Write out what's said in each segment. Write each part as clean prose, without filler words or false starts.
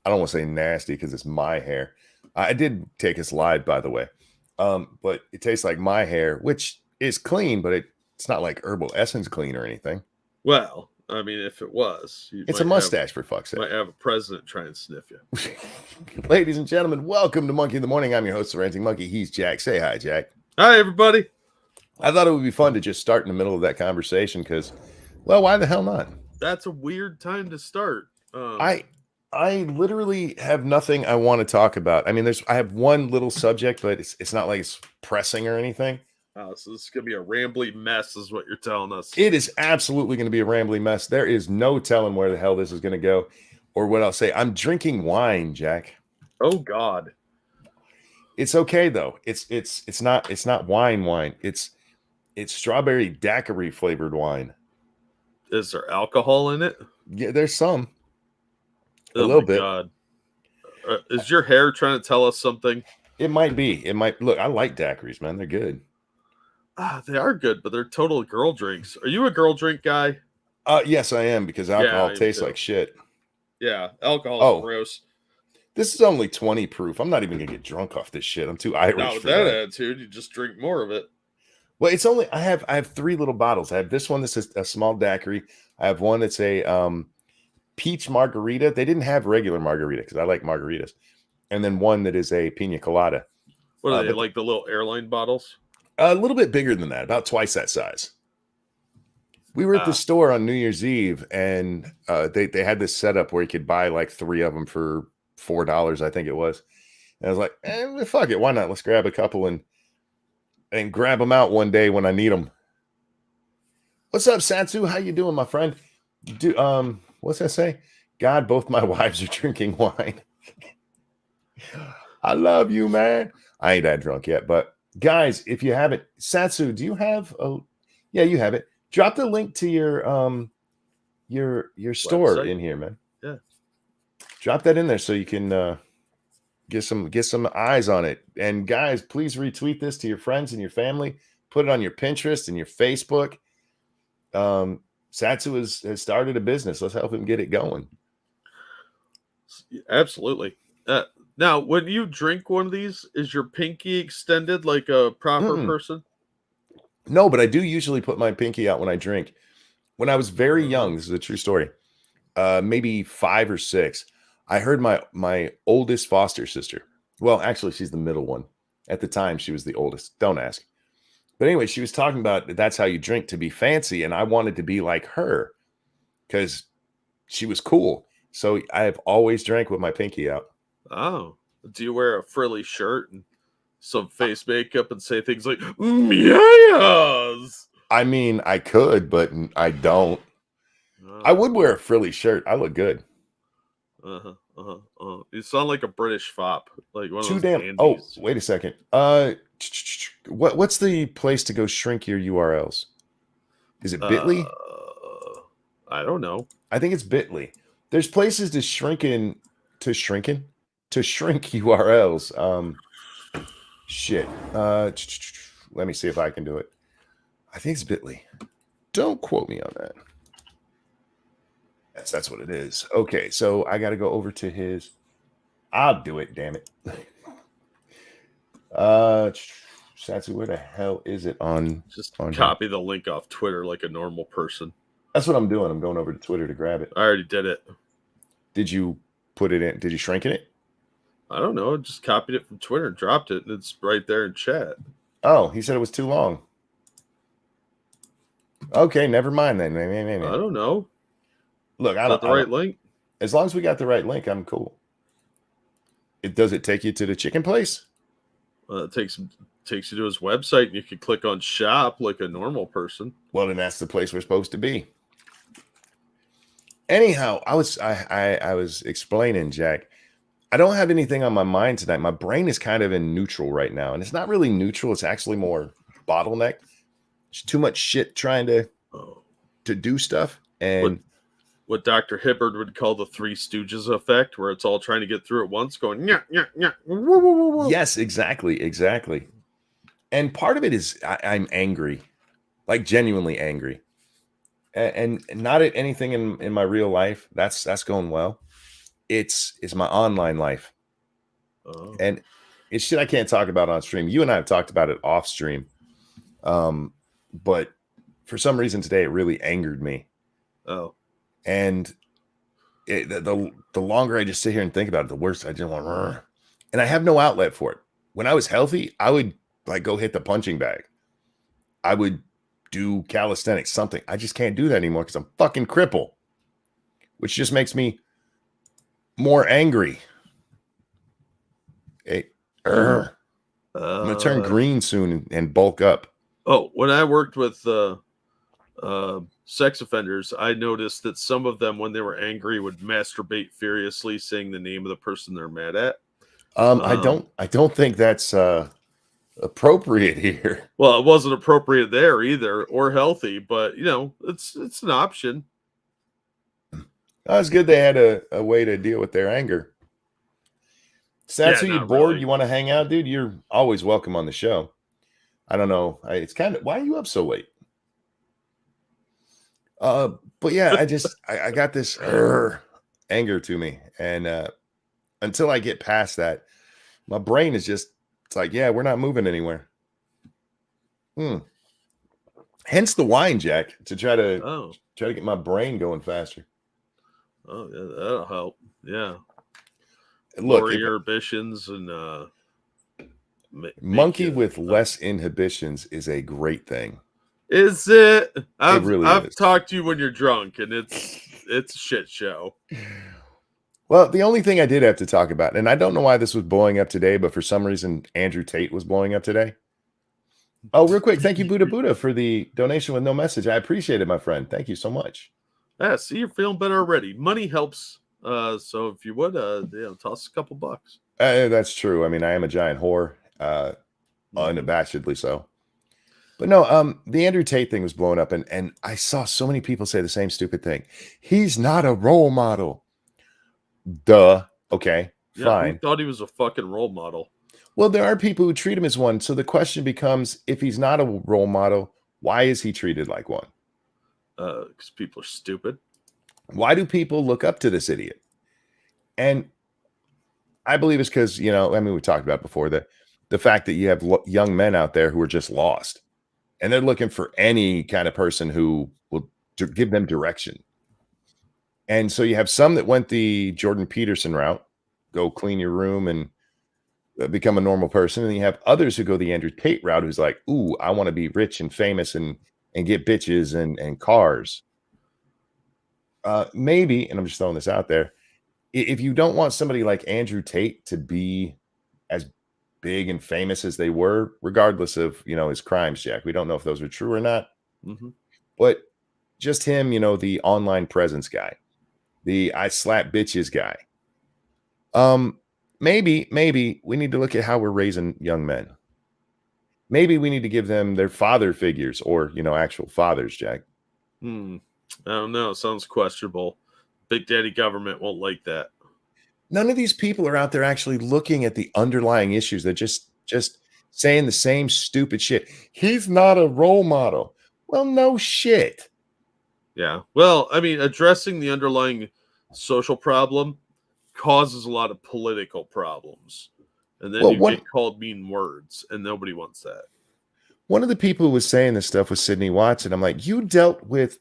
I don't want to say nasty because it's my hair. I did take a slide, by the way. But it tastes like my hair, which is clean, but it's not like herbal essence clean or anything. Well, I mean, if it was, you It's a mustache, for fuck's sake. Might have a president try and sniff you. Ladies and gentlemen, welcome to Monkey in the Morning. I'm your host, the Ranting Monkey. He's Jack. Say hi, Jack. Hi, everybody. I thought it would be fun to just start in the middle of that conversation because, well, why the hell not? That's a weird time to start. I literally have nothing I want to talk about. I mean, I have one little subject, but it's not like it's pressing or anything. Oh, so this is gonna be a rambly mess, is what you're telling us. It is absolutely going to be a rambling mess. There is no telling where the hell this is going to go, or what I'll say. I'm drinking wine, Jack. Oh God. It's okay though. It's not wine. It's strawberry daiquiri flavored wine. Is there alcohol in it? Yeah, there's some. A Oh little my bit. God. Is your hair trying to tell us something? It might be. It might. Look, I like daiquiris, man. They're good. They are good, but they're total girl drinks. Are you a girl drink guy? Yes, I am, because alcohol tastes like shit. Yeah, alcohol is gross. This is only 20 proof. I'm not even gonna get drunk off this shit. I'm too Irish Not with for that attitude. You just drink more of it. Well, it's only I have three little bottles. I have this one that's a small daiquiri. I have one that's a peach margarita. They didn't have regular margarita because I like margaritas. And then one that is a pina colada. What are they, like the little airline bottles? A little bit bigger than that, about twice that size. We were at the store on New Year's Eve, and they had this setup where you could buy like three of them for $4, I think it was. And I was like, fuck it, why not? Let's grab a couple and grab them out one day when I need them. What's up, Satsu? How you doing, my friend? What's that say? God, both my wives are drinking wine. I love you, man. I ain't that drunk yet, but guys, if you haven't, Satsu, do you have yeah, you have it. Drop the link to your store website in here, man. Yeah. Drop that in there so you can get some eyes on it. And guys, please retweet this to your friends and your family. Put it on your Pinterest and your Facebook. Satsu has started a business. Let's help him get it going. Absolutely. Now, when you drink one of these, is your pinky extended like a proper person? No, but I do usually put my pinky out when I drink. When I was very young, this is a true story, maybe 5 or 6, I heard my oldest foster sister. Well, actually, she's the middle one. At the time, she was the oldest. Don't ask. But anyway, she was talking about that's how you drink to be fancy, and I wanted to be like her because she was cool. So I have always drank with my pinky out. Oh, do you wear a frilly shirt and some face makeup and say things like "yes"? I mean, I could, but I don't. I would wear a frilly shirt. I look good. You sound like a British fop, like one of those damn. Oh, wait a second. What's the place to go shrink your URLs? Is it Bitly? I don't know. I think it's Bitly. There's places to shrink URLs. Shit. Let me see if I can do it. I think it's Bitly. Don't quote me on that. That's what it is. Okay, so I got to go over to his. I'll do it. Damn it. Satsu, where the hell is it on? Just copy the link off Twitter like a normal person. That's what I'm doing. I'm going over to Twitter to grab it. I already did it. Did you put it in? Did you shrink it? I don't know. Just copied it from Twitter and dropped it, and it's right there in chat. Oh, he said it was too long. Okay, never mind then. I don't know. Look, I got the right link. As long as we got the right link, I'm cool. Does it take you to the chicken place? It takes you to his website, and you can click on shop like a normal person. Well, then that's the place we're supposed to be. Anyhow, I was explaining, Jack. I don't have anything on my mind tonight. My brain is kind of in neutral right now, and it's not really neutral. It's actually more bottleneck. There's too much shit trying to do stuff, and what Dr. Hibbard would call the Three Stooges effect, where it's all trying to get through at once, going yeah. Yes, exactly. And part of it is I'm angry, like genuinely angry, and not at anything in my real life. That's going well. It's my online life. Oh. And it's shit I can't talk about on stream. You and I have talked about it off stream. But for some reason today, it really angered me. Oh. And the longer I just sit here and think about it, the worse I just want. And I have no outlet for it. When I was healthy, I would like go hit the punching bag. I would do calisthenics, something. I just can't do that anymore because I'm fucking crippled, which just makes me more angry. Hey, I'm gonna turn green soon and bulk up. Oh, when I worked with sex offenders, I noticed that some of them, when they were angry, would masturbate furiously, saying the name of the person they're mad at. I don't think that's appropriate here. Well, it wasn't appropriate there either, or healthy, but you know, it's an option. Oh, it's good they had a way to deal with their anger. Satsu, you bored? Really. You want to hang out, dude? You're always welcome on the show. I don't know. It's kind of, why are you up so late? But yeah, I got this anger to me, and until I get past that, my brain is just, it's like, yeah, we're not moving anywhere. Hence the wine, Jack, to try to get my brain going faster. Oh, yeah, that'll help. Yeah. Look, lower your inhibitions and monkey with less inhibitions is a great thing. Is it? I've really talked to you when you're drunk, and it's a shit show. Well, the only thing I did have to talk about, and I don't know why this was blowing up today, but for some reason Andrew Tate was blowing up today. Oh, real quick, thank you, Buddha, for the donation with no message. I appreciate it, my friend. Thank you so much. Yeah, see, you're feeling better already. Money helps. So if you would, toss a couple bucks. That's true. I mean, I am a giant whore, unabashedly so. But no, the Andrew Tate thing was blowing up, and I saw so many people say the same stupid thing. He's not a role model. Duh. Okay, fine. Who thought he was a fucking role model? Well, there are people who treat him as one. So the question becomes, if he's not a role model, why is he treated like one? Because people are stupid. Why do people look up to this idiot? And I believe it's because, we talked about before the fact that you have young men out there who are just lost, and they're looking for any kind of person who will give them direction. And so you have some that went the Jordan Peterson route, go clean your room and become a normal person. And you have others who go the Andrew Tate route, who's like, ooh, I want to be rich and famous and get bitches and cars. Maybe, and I'm just throwing this out there, if you don't want somebody like Andrew Tate to be as big and famous as they were, regardless of, his crimes, Jack, we don't know if those are true or not. Mm-hmm. But just him, the online presence guy, the I slap bitches guy. Maybe we need to look at how we're raising young men. Maybe we need to give them their father figures or, actual fathers, Jack. I don't know. Sounds questionable. Big Daddy government won't like that. None of these people are out there actually looking at the underlying issues. They're just saying the same stupid shit. He's not a role model. Well, no shit. Yeah. Well, I mean, addressing the underlying social problem causes a lot of political problems. And then you get called mean words, and nobody wants that. One of the people who was saying this stuff was Sidney Watson. I'm like, you dealt with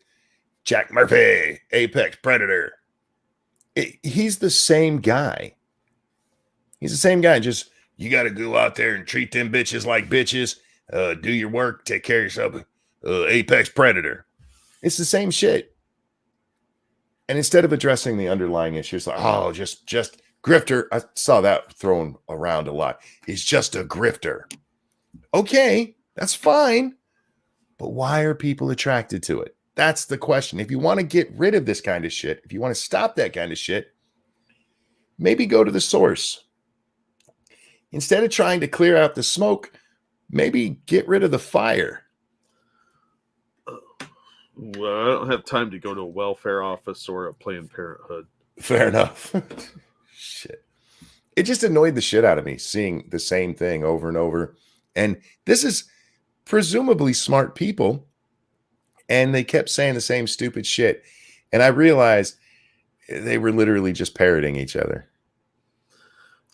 Jack Murphy, Apex Predator. He's the same guy. He's the same guy. Just, you got to go out there and treat them bitches like bitches. Do your work. Take care of yourself. Apex Predator. It's the same shit. And instead of addressing the underlying issues, like, oh, just grifter. I saw that thrown around a lot. He's just a grifter. Okay, that's fine. But why are people attracted to it? That's the question. If you want to get rid of this kind of shit, if you want to stop that kind of shit, maybe go to the source. Instead of trying to clear out the smoke, maybe get rid of the fire. Well, I don't have time to go to a welfare office or a Planned Parenthood. Fair enough. Shit. It just annoyed the shit out of me seeing the same thing over and over. And this is presumably smart people. And they kept saying the same stupid shit. And I realized They were literally just parroting each other.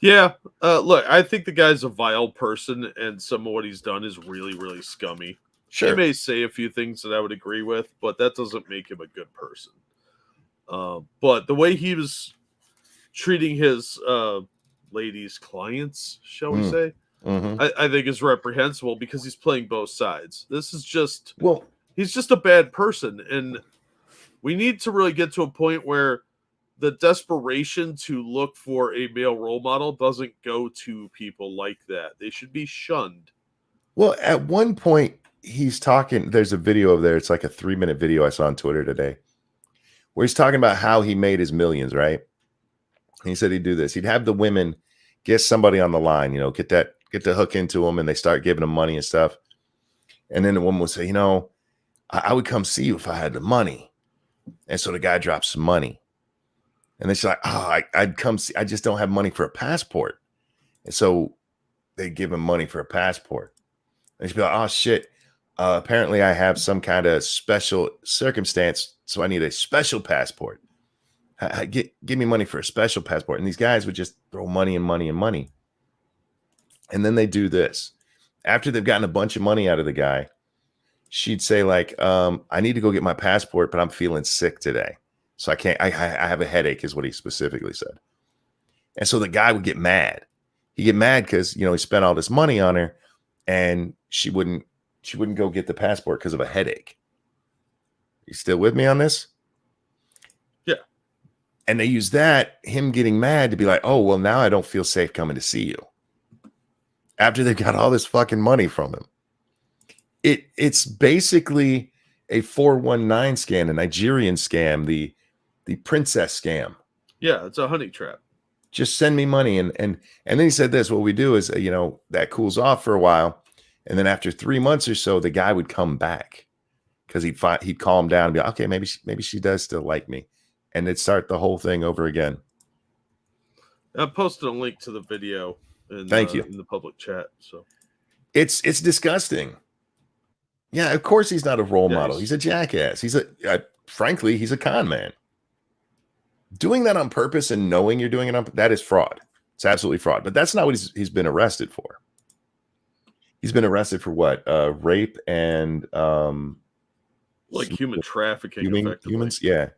Yeah. Look, I think the guy's a vile person, and some of what he's done is really, really scummy. Sure. He may say a few things that I would agree with, but that doesn't make him a good person. But the way he was treating his ladies' clients, shall we say, I think is reprehensible because he's playing both sides. This is just, he's just a bad person. And we need to really get to a point where the desperation to look for a male role model doesn't go to people like that. They should be shunned. Well, at one point, he's talking, there's a video of there. It's like a 3-minute video I saw on Twitter today where he's talking about how he made his millions, right? And he said he'd do this. He'd have the women get somebody on the line, you know, get the hook into them, and they start giving them money and stuff. And then the woman would say, you know, I would come see you if I had the money. And so the guy drops some money. And then she's like, oh, I'd come see, I just don't have money for a passport. And so they give him money for a passport. And she'd be like, oh, shit. Apparently I have some kind of special circumstance, so I need a special passport. Give me money for a special passport. And these guys would just throw money and money and money. And then they do this. After they've gotten a bunch of money out of the guy, she'd say like, I need to go get my passport, but I'm feeling sick today. So I can't, I have a headache is what he specifically said. And so the guy would get mad. He'd get mad because, you know, he spent all this money on her and she wouldn't go get the passport because of a headache. You still with me on this? Yeah. And they use that, him getting mad, to be like, oh, well, now I don't feel safe coming to see you. After they've got all this fucking money from him. It's basically a 419 scam, a Nigerian scam, the princess scam. Yeah, it's a honey trap. Just send me money. And then he said this, what we do is, you know, that cools off for a while. And then after 3 months or so, the guy would come back because he'd calm down and be like, okay, maybe she does still like me. And it'd start the whole thing over again. I posted a link to the video Thank you. in the public chat. So it's disgusting. Yeah, of course he's not a role model. He's a jackass. Frankly, he's a con man. Doing that on purpose and knowing you're doing it that is fraud. It's absolutely fraud. But that's not what he's been arrested for. He's been arrested for what? Rape and like human trafficking. Humans, yeah.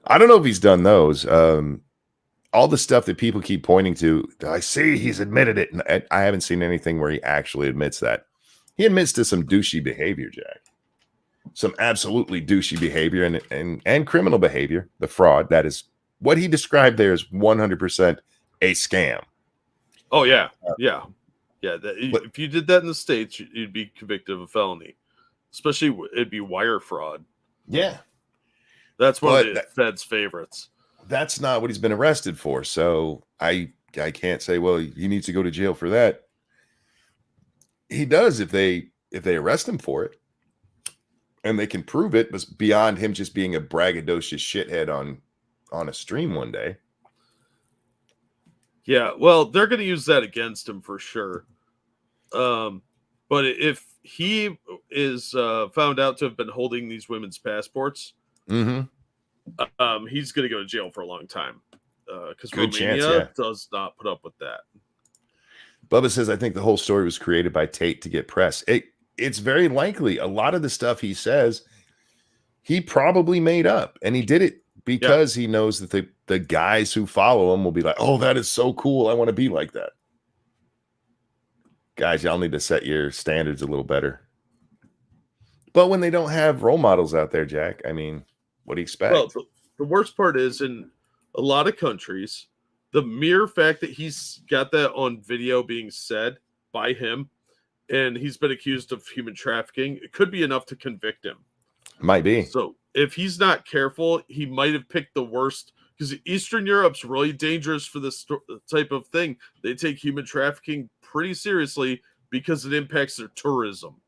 I don't know if he's done those. All the stuff that people keep pointing to, I see he's admitted it. And I haven't seen anything where he actually admits that. He admits to some douchey behavior, Jack. Some absolutely douchey behavior and criminal behavior. The fraud, that is what he described there is 100% a scam. Oh, yeah. Yeah. If you did that in the States, you'd be convicted of a felony. Especially, it'd be wire fraud. Yeah. That's one of the Fed's favorites. That's not what he's been arrested for. So I can't say, well, he needs to go to jail for that. He does if they arrest him for it. And they can prove it, but beyond him just being a braggadocious shithead on a stream one day. Yeah, well, they're going to use that against him for sure. But if he is found out to have been holding these women's passports, he's going to go to jail for a long time. Because Romania does not put up with that. Bubba says, I think the whole story was created by Tate to get press. It's very likely a lot of the stuff he says, he probably made up. And he did it because he knows that the guys who follow him will be like, oh, that is so cool. I want to be like that. Guys, y'all need to set your standards a little better. But when they don't have role models out there, Jack, I mean, what do you expect? Well, the worst part is in a lot of countries, the mere fact that he's got that on video being said by him, and he's been accused of human trafficking, it could be enough to convict him. Might be. So if he's not careful, he might have picked the worst, because Eastern Europe's really dangerous for this type of thing. They take human trafficking pretty seriously because it impacts their tourism.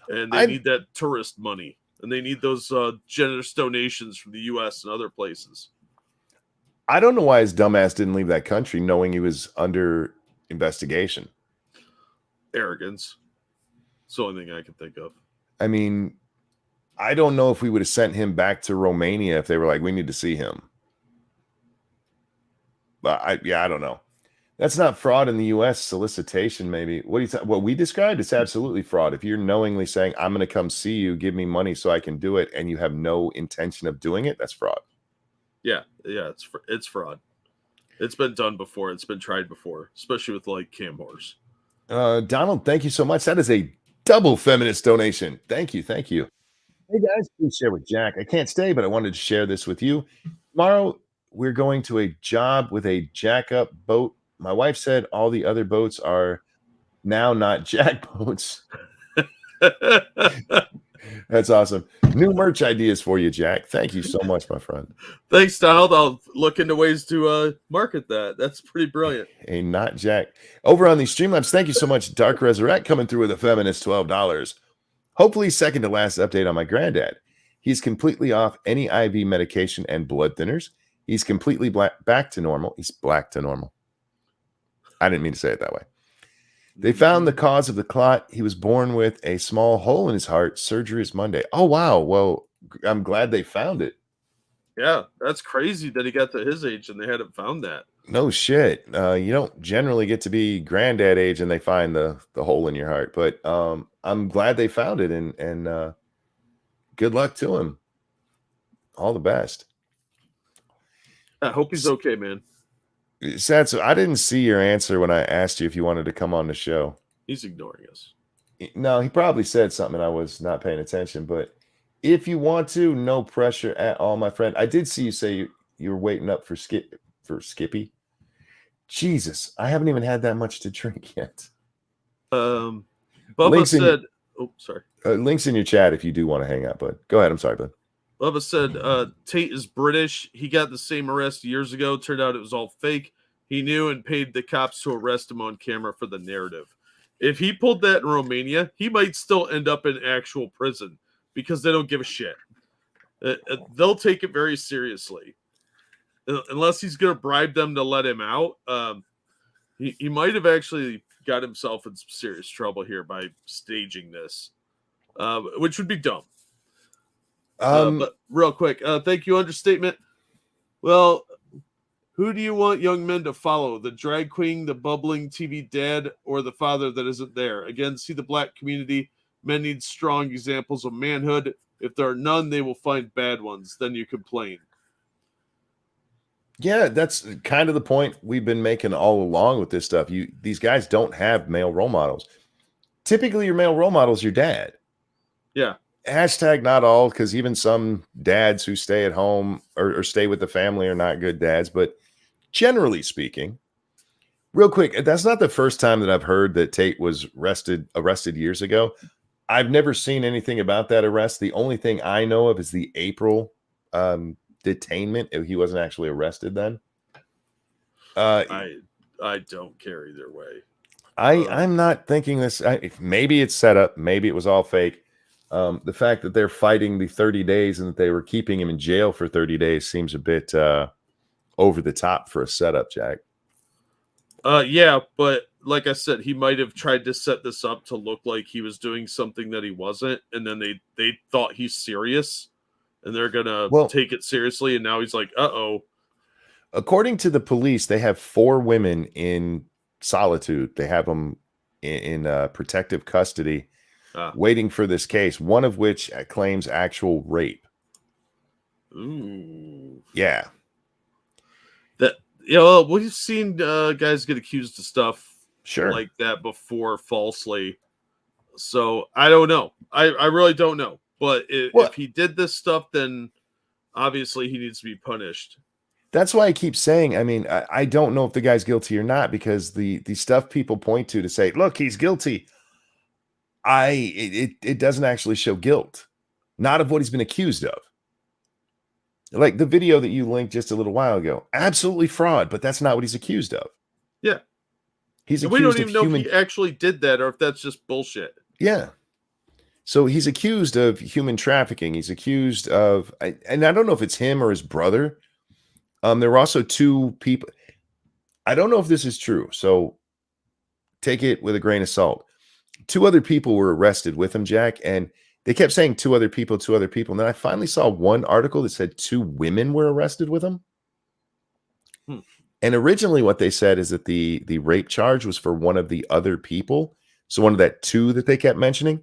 And they need that tourist money. And they need those generous donations from the U.S. and other places. I don't know why his dumbass didn't leave that country knowing he was under investigation. Arrogance. It's the only thing I can think of. I mean, I don't know if we would have sent him back to Romania if they were like, we need to see him. But I don't know. That's not fraud in the U.S. Solicitation, maybe. What we described is absolutely fraud. If you're knowingly saying, I'm going to come see you, give me money so I can do it, and you have no intention of doing it, that's fraud. Yeah, it's fraud. It's been done before. It's been tried before, especially with like cam whores. Donald, thank you so much. That is a double feminist donation. Thank you. Hey guys, please share with Jack. I can't stay, but I wanted to share this with you. Tomorrow, we're going to a job with a jack-up boat. My wife said all the other boats are now not jack boats. That's awesome. New merch ideas for you, Jack. Thank you so much, my friend. Thanks, Donald. I'll look into ways to market that. That's pretty brilliant. A not Jack. Over on the Streamlabs, thank you so much, Dark Resurrect, coming through with a feminist $12. Hopefully, second to last update on my granddad. He's completely off any IV medication and blood thinners. He's completely back to normal. He's black to normal. I didn't mean to say it that way. They found the cause of the clot. He was born with a small hole in his heart. Surgery is Monday. Oh, wow. Well, I'm glad they found it. Yeah, that's crazy that he got to his age and they hadn't found that. No shit. You don't generally get to be granddad age and they find the hole in your heart. But I'm glad they found it, and good luck to him. All the best. I hope he's okay, man. Satsu, I didn't see your answer when I asked you if you wanted to come on the show. He's ignoring us. No, he probably said something and I was not paying attention. But if you want to, no pressure at all, my friend. I did see you say you were waiting up for Skippy. Jesus, I haven't even had that much to drink yet. Bubba said, "Oh, sorry." Links in your chat if you do want to hang out, bud. Go ahead. I'm sorry, bud. Bubba said Tate is British. He got the same arrest years ago. Turned out it was all fake. He knew and paid the cops to arrest him on camera for the narrative. If he pulled that in Romania, he might still end up in actual prison because they don't give a shit. They'll take it very seriously. Unless he's going to bribe them to let him out, he might have actually got himself in some serious trouble here by staging this, which would be dumb. But real quick, thank you, Understatement. Well, who do you want young men to follow? The drag queen, the bubbling TV dad, or the father that isn't there? Again, see the black community. Men need strong examples of manhood. If there are none, they will find bad ones. Then you complain. Yeah, that's kind of the point we've been making all along with this stuff. These guys don't have male role models. Typically, your male role model is your dad. Yeah. Hashtag not all, because even some dads who stay at home or stay with the family are not good dads. But generally speaking, real quick, that's not the first time that I've heard that Tate was arrested years ago. I've never seen anything about that arrest. The only thing I know of is the April detainment. He wasn't actually arrested then. I don't care either way. I'm not thinking this. Maybe it's set up. Maybe it was all fake. The fact that they're fighting the 30 days and that they were keeping him in jail for 30 days seems a bit over the top for a setup, Jack. Yeah, but like I said, he might have tried to set this up to look like he was doing something that he wasn't, and then they thought he's serious, and they're gonna take it seriously, and now he's like, uh-oh. According to the police, they have 4 women in solitude. They have them in protective custody, waiting for this case, one of which claims actual rape. Ooh. Yeah. We've seen guys get accused of stuff like that before falsely. So I don't know. I really don't know. But if he did this stuff, then obviously he needs to be punished. That's why I keep saying, I mean, I don't know if the guy's guilty or not, because the stuff people point to say, look, he's guilty. It doesn't actually show guilt. Not of what he's been accused of. Like the video that you linked just a little while ago. Absolutely fraud, but that's not what he's accused of. Yeah. He's accused we don't even know if he actually did that or if that's just bullshit. Yeah. So he's accused of human trafficking. He's accused of, and I don't know if it's him or his brother. There were also 2 people. I don't know if this is true, so take it with a grain of salt. 2 other people were arrested with him, Jack, and They kept saying two other people. And then I finally saw one article that said 2 women were arrested with him. And originally what they said is that the rape charge was for one of the other people. So one of that 2 that they kept mentioning.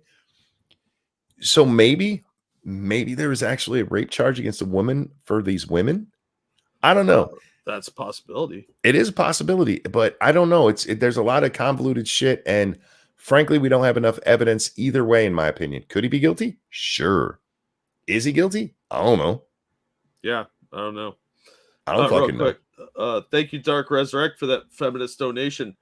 So maybe there was actually a rape charge against a woman for these women. I don't know. That's a possibility. It is a possibility, but I don't know. There's a lot of convoluted shit, and frankly, we don't have enough evidence either way, in my opinion. Could he be guilty? Sure. Is he guilty? I don't know. Yeah, I don't know. I don't fucking know. Thank you, Dark Resurrect, for that feminist donation.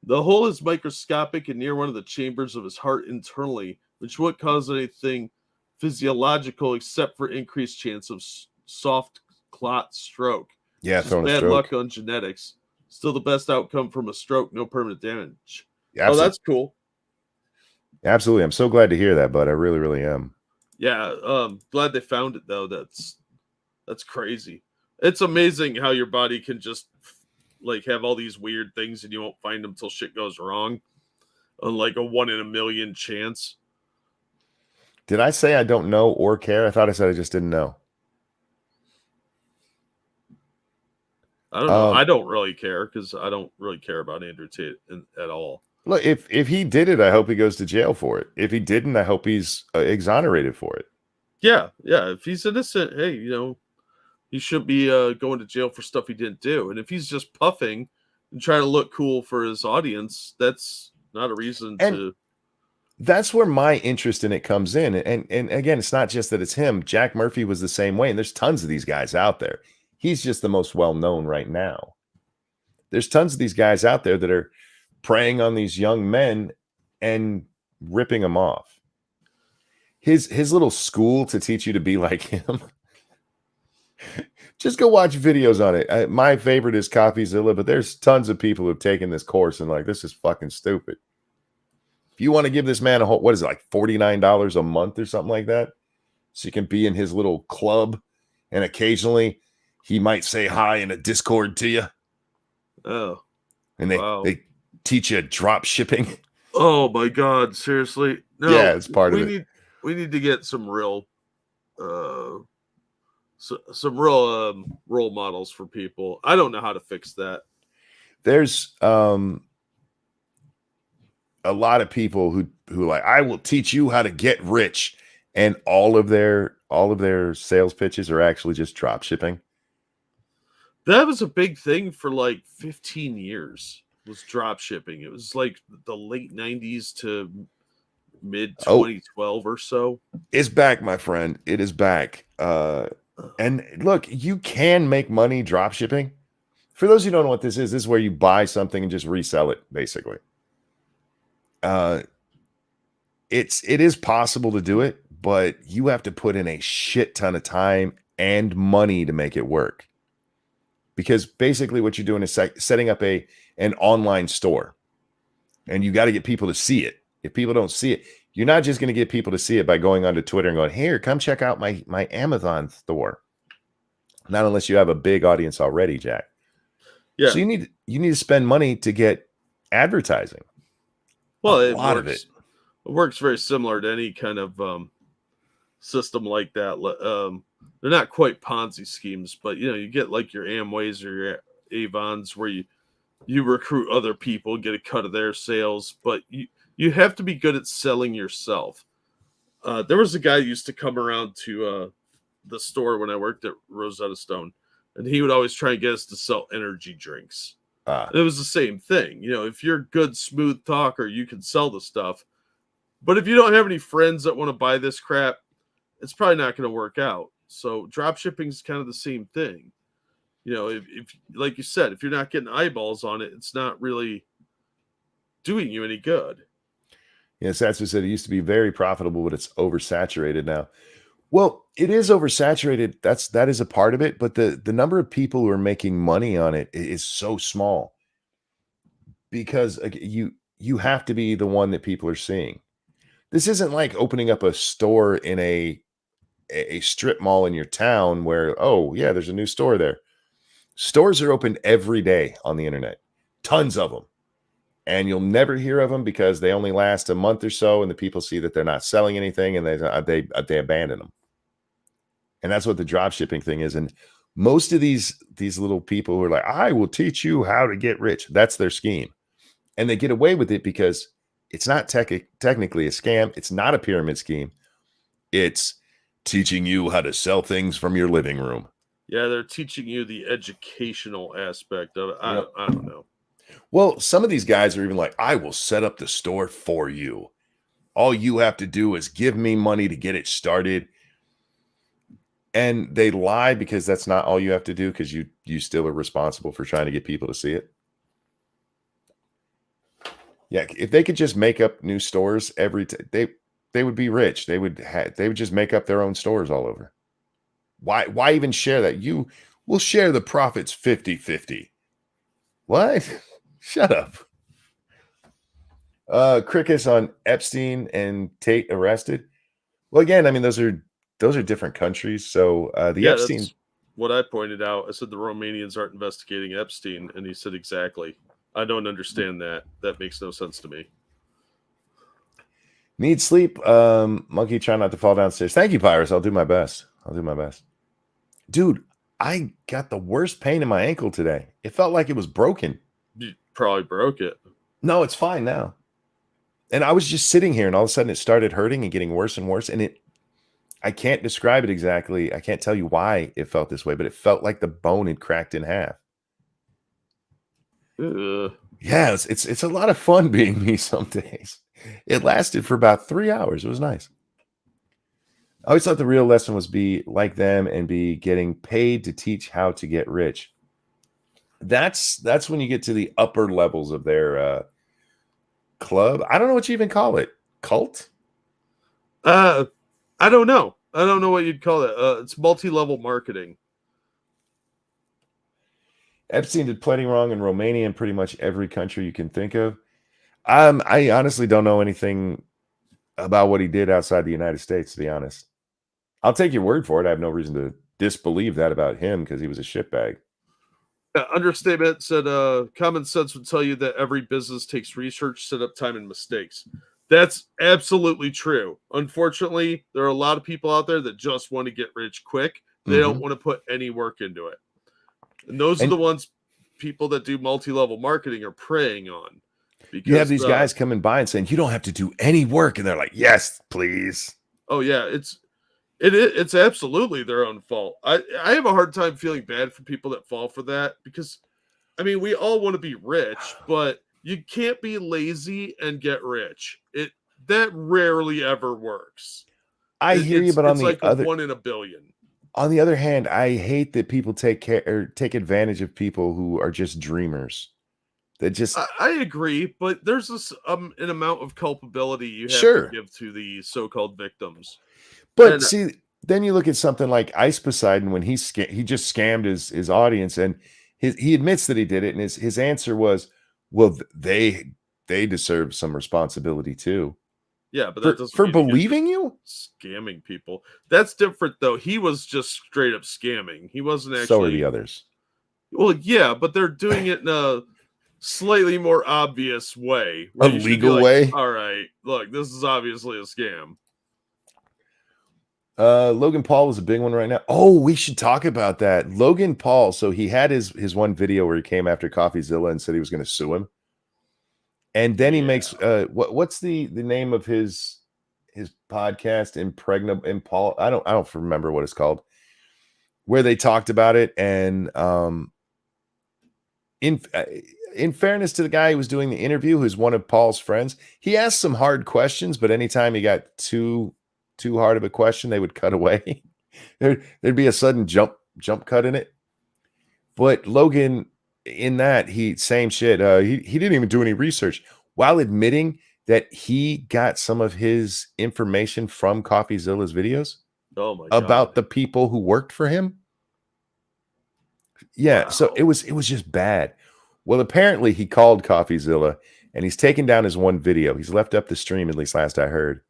The hole is microscopic and near one of the chambers of his heart internally, which won't cause anything physiological except for increased chance of soft clot stroke. Yeah, just bad luck on genetics. Still the best outcome from a stroke, no permanent damage. Absolutely. Oh, that's cool. Absolutely. I'm so glad to hear that, bud. I really, really am. Yeah, glad they found it though. That's crazy. It's amazing how your body can just like have all these weird things and you won't find them till shit goes wrong. On like a 1 in a million chance. Did I say I don't know or care? I thought I said I just didn't know. I don't know. I don't really care because I don't really care about Andrew Tate at all. Look, if he did it, I hope he goes to jail for it. If he didn't, I hope he's exonerated for it. Yeah. If he's innocent, hey, he should be going to jail for stuff he didn't do. And if he's just puffing and trying to look cool for his audience, that's not a reason to. That's where my interest in it comes in. And again, it's not just that it's him. Jack Murphy was the same way. And there's tons of these guys out there. He's just the most well-known right now. There's tons of these guys out there that are preying on these young men and ripping them off. His little school to teach you to be like him. Just go watch videos on it. My favorite is Coffeezilla, but there's tons of people who've taken this course and like, this is fucking stupid. If you want to give this man a whole, what is it, like $49 a month or something like that? So you can be in his little club and occasionally he might say hi in a Discord to you. Oh. And they teach you drop shipping. Oh my God, seriously? No, yeah, it's part of it. We need to get some real role models for people. I don't know how to fix that. There's a lot of people who like, I will teach you how to get rich, and all of their sales pitches are actually just drop shipping. That was a big thing for like 15 years. Was drop shipping. It was like the late 90s to mid 2012 or so. It's back, my friend. It is back. And look, you can make money drop shipping. For those who don't know what this is where you buy something and just resell it, basically. It is possible to do it, but you have to put in a shit ton of time and money to make it work. Because basically what you're doing is setting up an online store, and you got to get people to see it. If people don't see it, you're not just going to get people to see it by going onto Twitter and going, here, come check out my Amazon store. Not unless you have a big audience already, Jack. Yeah. So you need to spend money to get advertising. Well, it works very similar to any kind of system like that. They're not quite Ponzi schemes, but you get like your Amways or your Avons where you recruit other people, get a cut of their sales, but you have to be good at selling yourself. There was a guy who used to come around to the store when I worked at Rosetta Stone, and he would always try and get us to sell energy drinks. It was the same thing. If you're a good, smooth talker, you can sell the stuff. But if you don't have any friends that want to buy this crap, it's probably not going to work out. So drop shipping is kind of the same thing. If like you said, if you're not getting eyeballs on it, it's not really doing you any good. Yeah, Satsu said it used to be very profitable, but it's oversaturated now. Well, it is oversaturated. That is a part of it, but the number of people who are making money on it is so small because you have to be the one that people are seeing. This isn't like opening up a store in a strip mall in your town where, oh yeah, there's a new store there. Stores are open every day on the internet. Tons of them. and you'll never hear of them because they only last a month or so, and the people see that they're not selling anything, and they abandon them. And that's what the drop shipping thing is. And most of these little people who are like, I will teach you how to get rich. That's their scheme. And they get away with it because it's not technically a scam. It's not a pyramid scheme. It's teaching you how to sell things from your living room. Yeah, they're teaching you the educational aspect of it. I don't know. Well, some of these guys are even like, I will set up the store for you. All you have to do is give me money to get it started. And they lie because that's not all you have to do, because you still are responsible for trying to get people to see it. Yeah, if they could just make up new stores they would be rich. They would just make up their own stores all over. Why even share that? You will share the profits 50-50. What? Shut up. Crickets on Epstein and Tate arrested. Well, again, I mean, those are different countries. So Epstein. That's what I pointed out. I said the Romanians aren't investigating Epstein, and he said exactly. I don't understand that. That makes no sense to me. Need sleep. Monkey, try not to fall downstairs. Thank you, Pyrus. I'll do my best. Dude, I got the worst pain in my ankle today. It felt like it was broken. You probably broke it. No, it's fine now. And I was just sitting here, and all of a sudden it started hurting and getting worse and worse. And I can't describe it exactly. I can't tell you why it felt this way, but it felt like the bone had cracked in half. Yeah, it's a lot of fun being me some days. It lasted for about 3 hours. It was nice. I always thought the real lesson was be like them and be getting paid to teach how to get rich. That's when you get to the upper levels of their club. I don't know what you even call it. Cult? I don't know. I don't know what you'd call it. It's multi-level marketing. Epstein did plenty wrong in Romania and pretty much every country you can think of. I honestly don't know anything about what he did outside the United States, to be honest. I'll take your word for it. I have no reason to disbelieve that about him because he was a shitbag. Understatement said, common sense would tell you that every business takes research, setup time, and mistakes. That's absolutely true. Unfortunately, there are a lot of people out there that just want to get rich quick. They don't want to put any work into it. And those are the ones people that do multi-level marketing are preying on. Because, you have these guys coming by and saying, you don't have to do any work. And they're like, yes, please. Oh, yeah. It's absolutely their own fault. I have a hard time feeling bad for people that fall for that because, I mean, we all want to be rich, but you can't be lazy and get rich. That rarely ever works. I hear you, but on the like other 1 in a billion. On the other hand, I hate that people take advantage of people who are just dreamers. That just I agree, but there's this an amount of culpability you have to give to the so-called victims. But see, then you look at something like Ice Poseidon when he just scammed his audience, and he admits that he did it, and his answer was, well, they deserve some responsibility too. Yeah, but that doesn't for believing you, scamming people. That's different though. He was just straight up scamming. He wasn't actually. So are the others. Well, yeah, but they're doing it in a slightly more obvious way. A legal way. All right, look, this is obviously a scam. Logan Paul is a big one right now. Oh, we should talk about that. Logan Paul. So he had his one video where he came after Coffeezilla and said he was going to sue him. And then he makes what's the name of his podcast? Paul. I don't remember what it's called. Where they talked about it, and in fairness to the guy who was doing the interview, who's one of Paul's friends, he asked some hard questions, but anytime he got too hard of a question, they would cut away. There'd be a sudden jump cut in it. But Logan, in that, same shit. He didn't even do any research, while admitting that he got some of his information from Coffeezilla's videos. Oh my God. About the people who worked for him. Yeah, wow. So it was just bad. Well, apparently he called Coffeezilla and he's taken down his one video. He's left up the stream, at least last I heard.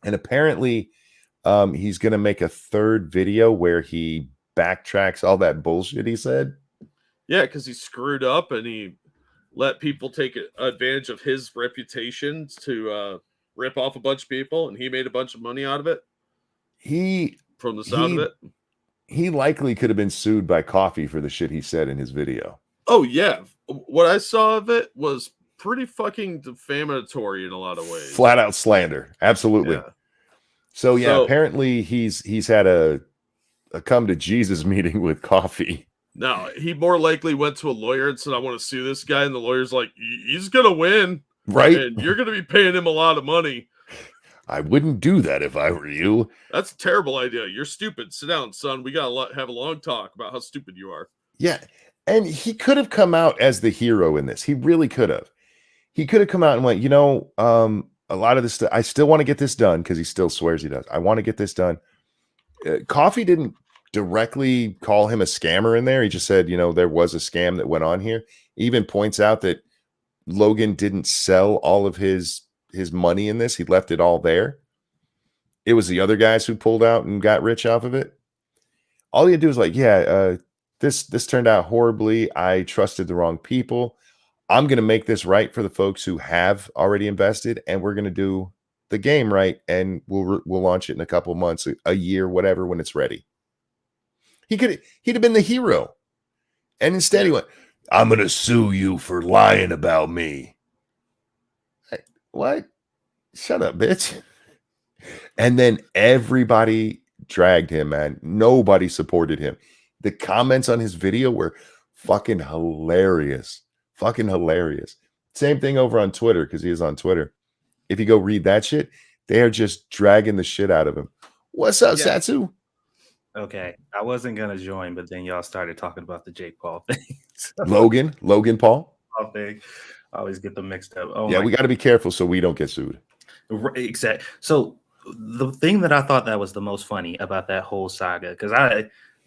And apparently he's going to make a third video where he backtracks all that bullshit he said. Yeah, because he screwed up and he let people take advantage of his reputation to rip off a bunch of people, and he made a bunch of money out of it. From the sound of it, he likely could have been sued by Coffee for the shit he said in his video. Oh yeah, what I saw of it was pretty fucking defamatory in a lot of ways. Flat out slander, absolutely. Yeah. So apparently he's had a come to Jesus meeting with Coffee. No, he more likely went to a lawyer and said, "I want to sue this guy," and the lawyer's like, "He's gonna win, right? And you're gonna be paying him a lot of money." I wouldn't do that if I were you. That's a terrible idea. You're stupid. Sit down, son. We gotta have a long talk about how stupid you are. Yeah, and he could have come out as the hero in this. He really could have. He could have come out and went, a lot of this stuff, I still want to get this done, because he still swears he does. I want to get this done. Coffee didn't directly call him a scammer in there. He just said, there was a scam that went on here. He even points out that Logan didn't sell all of his money in this. He left it all there. It was the other guys who pulled out and got rich off of it. All he had to do was this turned out horribly. I trusted the wrong people. I'm going to make this right for the folks who have already invested, and we're going to do the game right, and we'll launch it in a couple months, a year, whatever, when it's ready. He'd have been the hero. And instead he went, "I'm going to sue you for lying about me." What? Shut up, bitch. And then everybody dragged him, man. Nobody supported him. The comments on his video were fucking hilarious. Fucking hilarious. Same thing over on Twitter, because he is on Twitter. If you go read that shit, they are just dragging the shit out of him. What's up, Satsu? Okay, I wasn't gonna join, but then y'all started talking about the Jake Paul thing. So, Logan Paul thing. I always get them mixed up. Oh yeah, we got to be careful so we don't get sued. Exactly. So the thing that I thought that was the most funny about that whole saga, because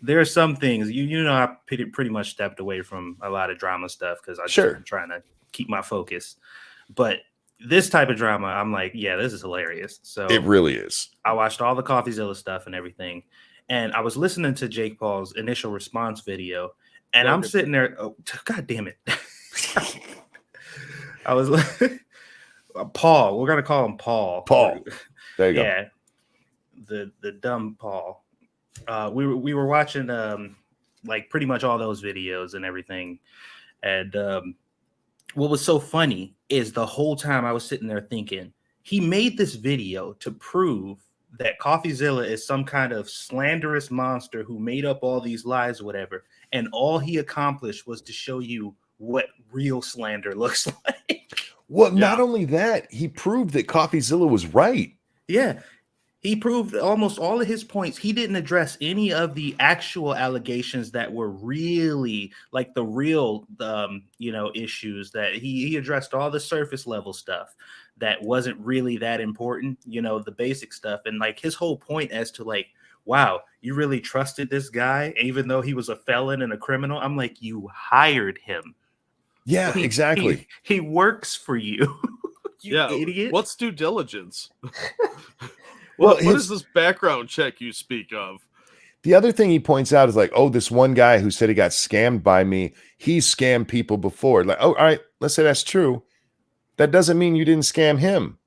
there are some things I pretty much stepped away from a lot of drama stuff because I'm trying to keep my focus. But this type of drama, I'm like, yeah, this is hilarious. So it really is. I watched all the Coffeezilla stuff and everything, and I was listening to Jake Paul's initial response video, and I'm sitting there. Oh, God damn it! I was like, Paul. We're gonna call him Paul. Paul. There you go. Yeah, the dumb Paul. We were watching like pretty much all those videos and everything, and what was so funny is the whole time I was sitting there thinking he made this video to prove that Coffeezilla is some kind of slanderous monster who made up all these lies, whatever, and all he accomplished was to show you what real slander looks like. Well, not only that, he proved that Coffeezilla was right. Yeah. He proved almost all of his points. He didn't address any of the actual allegations that were really like the real, issues that he addressed all the surface level stuff that wasn't really that important, the basic stuff. And like his whole point as to like, wow, you really trusted this guy, even though he was a felon and a criminal. I'm like, you hired him. Yeah, exactly. He works for you. You idiot. What's due diligence? Well, what is this background check you speak of? The other thing he points out is like, oh, this one guy who said he got scammed by me, he's scammed people before. Like, oh, all right, let's say that's true. That doesn't mean you didn't scam him.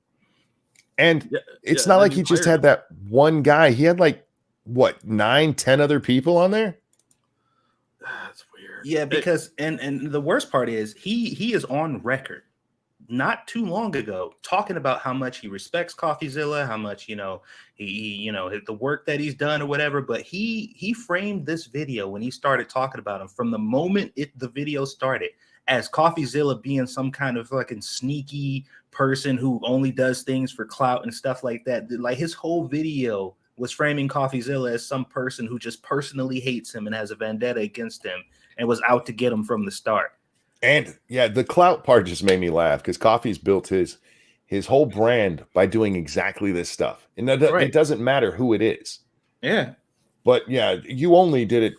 And it's not like he just had that one guy. He had like, 9-10 other people on there? That's weird. Yeah, because and the worst part is he is on record not too long ago talking about how much he respects Coffeezilla, how much he the work that he's done or whatever. But he framed this video when he started talking about him from the moment the video started as Coffeezilla being some kind of fucking sneaky person who only does things for clout and stuff like that. Like his whole video was framing Coffeezilla as some person who just personally hates him and has a vendetta against him and was out to get him from the start. And yeah, the clout part just made me laugh because Coffee's built his whole brand by doing exactly this stuff. And it doesn't matter who it is. Yeah. But yeah, you only did it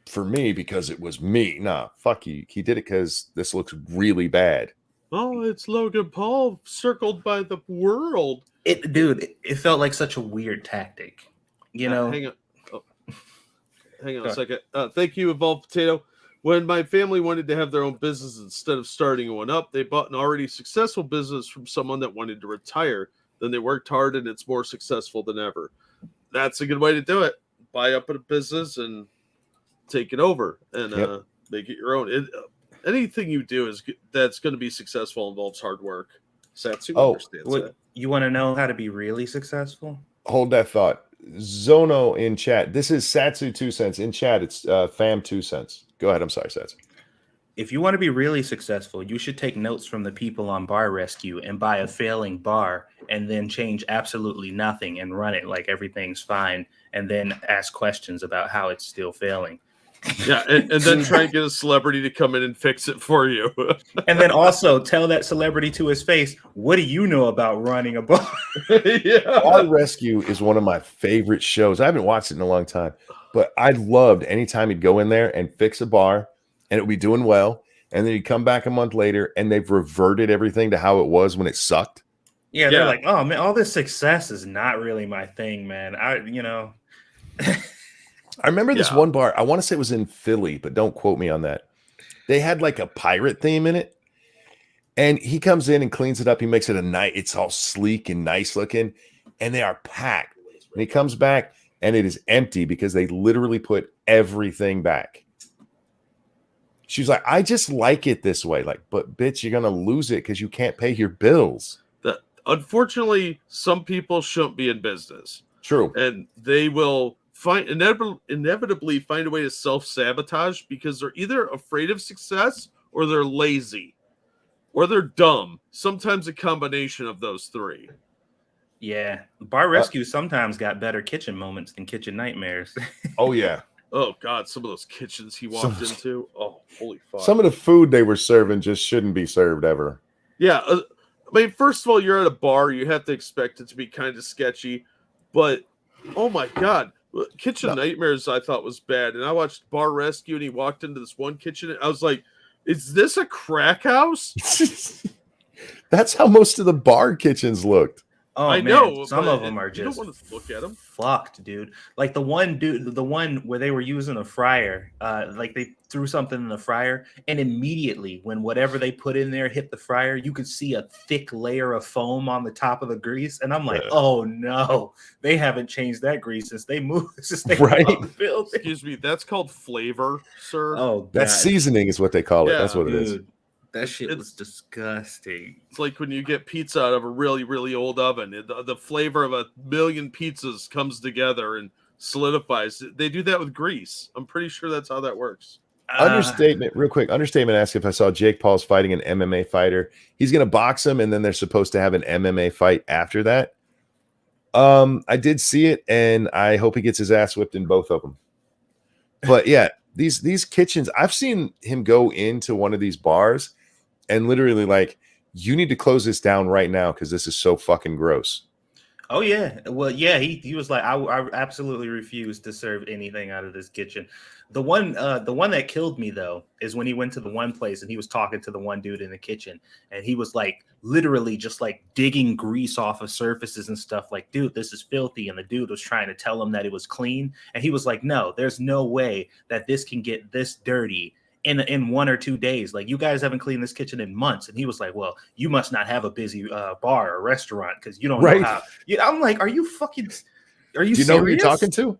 for me because it was me. Nah, fuck you. He did it because this looks really bad. Oh, it's Logan Paul circled by the world. It felt like such a weird tactic. Hang on. Hang on a second. Thank you, Evolved Potato. When my family wanted to have their own business instead of starting one up, they bought an already successful business from someone that wanted to retire. Then they worked hard and it's more successful than ever. That's a good way to do it. Buy up a business and take it over and make it your own. Anything you do that's going to be successful involves hard work. Satsu understands that. You want to know how to be really successful? Hold that thought. Zono in chat. This is Satsu 2 cents. In chat, it's Fam 2 cents. Go ahead. I'm sorry, Satsu. If you want to be really successful, you should take notes from the people on Bar Rescue and buy a failing bar and then change absolutely nothing and run it like everything's fine and then ask questions about how it's still failing. Yeah, and then try and get a celebrity to come in and fix it for you. And then also tell that celebrity to his face, what do you know about running a bar? Bar Rescue is one of my favorite shows. I haven't watched it in a long time, but I loved anytime he'd go in there and fix a bar and it would be doing well. And then he'd come back a month later and they've reverted everything to how it was when it sucked. Yeah, they're like, oh man, all this success is not really my thing, man. I remember this one bar, I want to say it was in Philly, but don't quote me on that. They had like a pirate theme in it. And he comes in and cleans it up. He makes it a night. It's all sleek and nice looking. And they are packed. And he comes back and it is empty because they literally put everything back. She's like, I just like it this way. Like, but bitch, you're going to lose it because you can't pay your bills. Unfortunately, some people shouldn't be in business. True. And they will inevitably find a way to self-sabotage because they're either afraid of success or they're lazy or they're dumb. Sometimes a combination of those three. Yeah. Bar Rescue sometimes got better kitchen moments than kitchen nightmares. Oh, yeah. Oh, God. Some of those kitchens he walked into. Oh, holy fuck. Some of the food they were serving just shouldn't be served ever. Yeah. I mean, first of all, you're at a bar. You have to expect it to be kind of sketchy. But, oh, my God. Kitchen Nightmares I thought was bad, and I watched Bar Rescue, and he walked into this one kitchen, and I was like, "Is this a crack house?" That's how most of the bar kitchens looked. Oh, I know. Some of them are just. You don't want to look at them. Fucked, dude. Like the one where they were using a fryer, like they threw something in the fryer, and immediately when whatever they put in there hit the fryer, you could see a thick layer of foam on the top of the grease, and I'm like, oh no, they haven't changed that grease since they moved. Right? Excuse me, that's called flavor, sir. Oh, that's seasoning, is what they call it. That's what it is. That shit was disgusting. It's like when you get pizza out of a really, really old oven. The flavor of a million pizzas comes together and solidifies. They do that with grease. I'm pretty sure that's how that works. Understatement, real quick. Understatement asked if I saw Jake Paul's fighting an MMA fighter. He's going to box him, and then they're supposed to have an MMA fight after that. I did see it, and I hope he gets his ass whipped in both of them. But yeah, these kitchens, I've seen him go into one of these bars and literally like, you need to close this down right now because this is so fucking gross. Oh yeah, well yeah, he was like, I absolutely refuse to serve anything out of this kitchen. The one that killed me though is when he went to the one place and he was talking to the one dude in the kitchen and he was like literally just like digging grease off of surfaces and stuff like, dude, this is filthy. And the dude was trying to tell him that it was clean, and he was like, no, there's no way that this can get this dirty in 1 or 2 days. Like, you guys haven't cleaned this kitchen in months. And he was like, well, you must not have a busy bar or restaurant because you don't know how. Yeah, I'm like, are you serious? Do you know who you're talking to?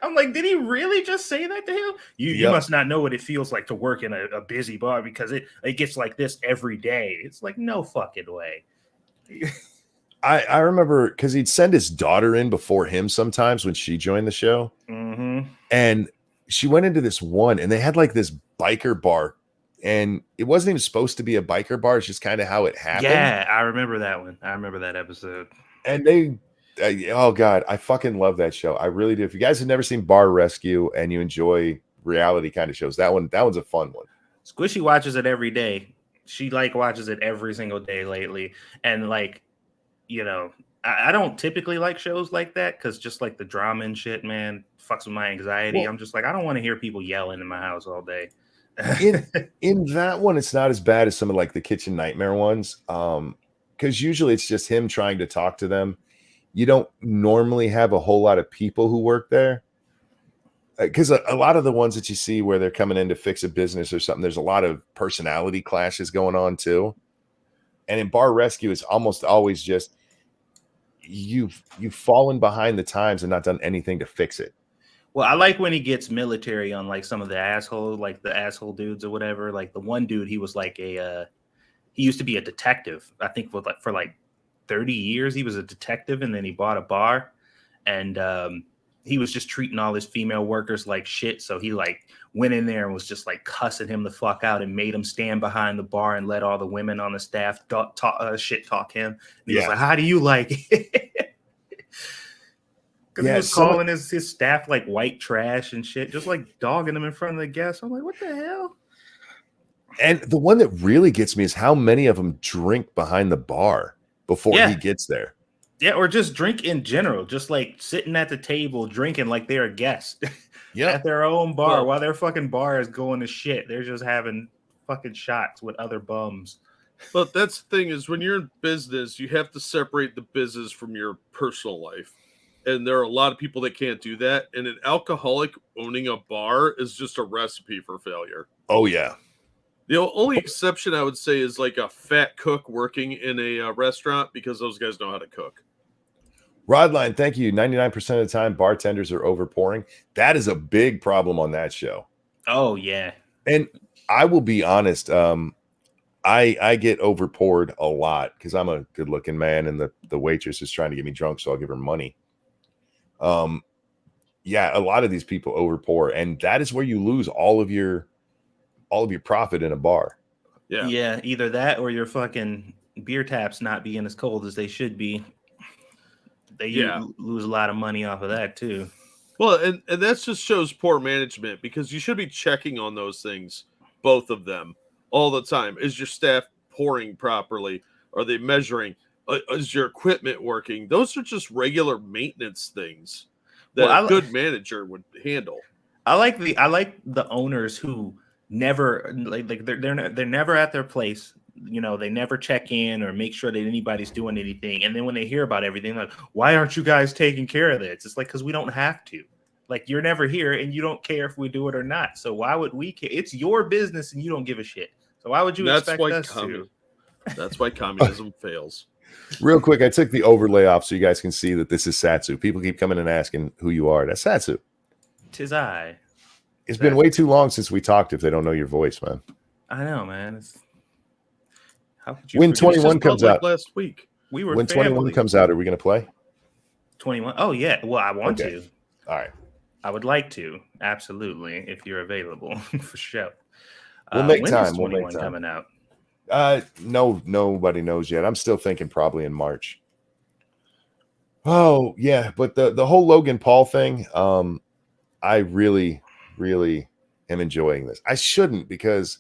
I'm like, did he really just say that to him? You must not know what it feels like to work in a busy bar because it gets like this every day. It's like, no fucking way. I remember because he'd send his daughter in before him sometimes when she joined the show. Mm-hmm. And she went into this one and they had like this biker bar, and it wasn't even supposed to be a biker bar. It's just kind of how it happened. Yeah, I remember that one. I remember that episode. And they, oh God, I fucking love that show. I really do. If you guys have never seen Bar Rescue and you enjoy reality kind of shows, that one's a fun one. Squishy watches it every day. She like watches it every single day lately. And like, you know, I don't typically like shows like that because just like the drama and shit, man, fucks with my anxiety. Well, I'm just like, I don't want to hear people yelling in my house all day. in that one, it's not as bad as some of like the Kitchen Nightmare ones. Because usually it's just him trying to talk to them. You don't normally have a whole lot of people who work there. because a lot of the ones that you see where they're coming in to fix a business or something, there's a lot of personality clashes going on too. And in bar rescue, it's almost always just you've fallen behind the times and not done anything to fix it. Well, I like when he gets military on like some of the asshole, like the asshole dudes or whatever. Like the one dude, he was like he used to be a detective. I think for like 30 years he was a detective, and then he bought a bar, and he was just treating all his female workers like shit. So he like went in there and was just like cussing him the fuck out and made him stand behind the bar and let all the women on the staff shit talk him. And he was like, "How do you like it?" Because he was calling his staff like white trash and shit, just like dogging them in front of the guests. I'm like, what the hell? And the one that really gets me is how many of them drink behind the bar before he gets there. Yeah, or just drink in general, just like sitting at the table drinking like they're a guest at their own bar while their fucking bar is going to shit. They're just having fucking shots with other bums. But that's the thing is when you're in business, you have to separate the business from your personal life. And there are a lot of people that can't do that. And an alcoholic owning a bar is just a recipe for failure. Oh, yeah. The only exception I would say is like a fat cook working in a restaurant, because those guys know how to cook. Rodline, thank you. 99% of the time, bartenders are overpouring. That is a big problem on that show. Oh, yeah. And I will be honest, I get overpoured a lot because I'm a good-looking man, and the waitress is trying to get me drunk, so I'll give her money. Yeah, a lot of these people overpour, and that is where you lose all of your profit in a bar. Yeah, either that or your fucking beer taps not being as cold as they should be. They lose a lot of money off of that too. Well, and that just shows poor management, because you should be checking on those things, both of them, all the time. Is your staff pouring properly? Are they measuring? Is your equipment working? Those are just regular maintenance things that a good manager would handle. I like the owners who never like they're never at their place. You know, they never check in or make sure that anybody's doing anything. And then when they hear about everything, like, why aren't you guys taking care of this? It's like, because we don't have to. Like, you're never here and you don't care if we do it or not. So why would we care? It's your business and you don't give a shit. So why would you expect us to? That's why communism fails. Real quick, I took the overlay off so you guys can see that this is Satsu. People keep coming and asking who you are. That's Satsu. 'Tis I. It's been way too long since we talked if they don't know your voice, man. I know, man. How could you when 21 comes out last week? We were when 21 comes out, are we going to play 21? Oh yeah. Well, I want to. All right. I would like to. Absolutely, if you're available for sure. We'll make when time. Is 21 coming out? No, nobody knows yet. I'm still thinking probably in March. Oh yeah, but the whole Logan Paul thing, I really am enjoying this. I shouldn't, because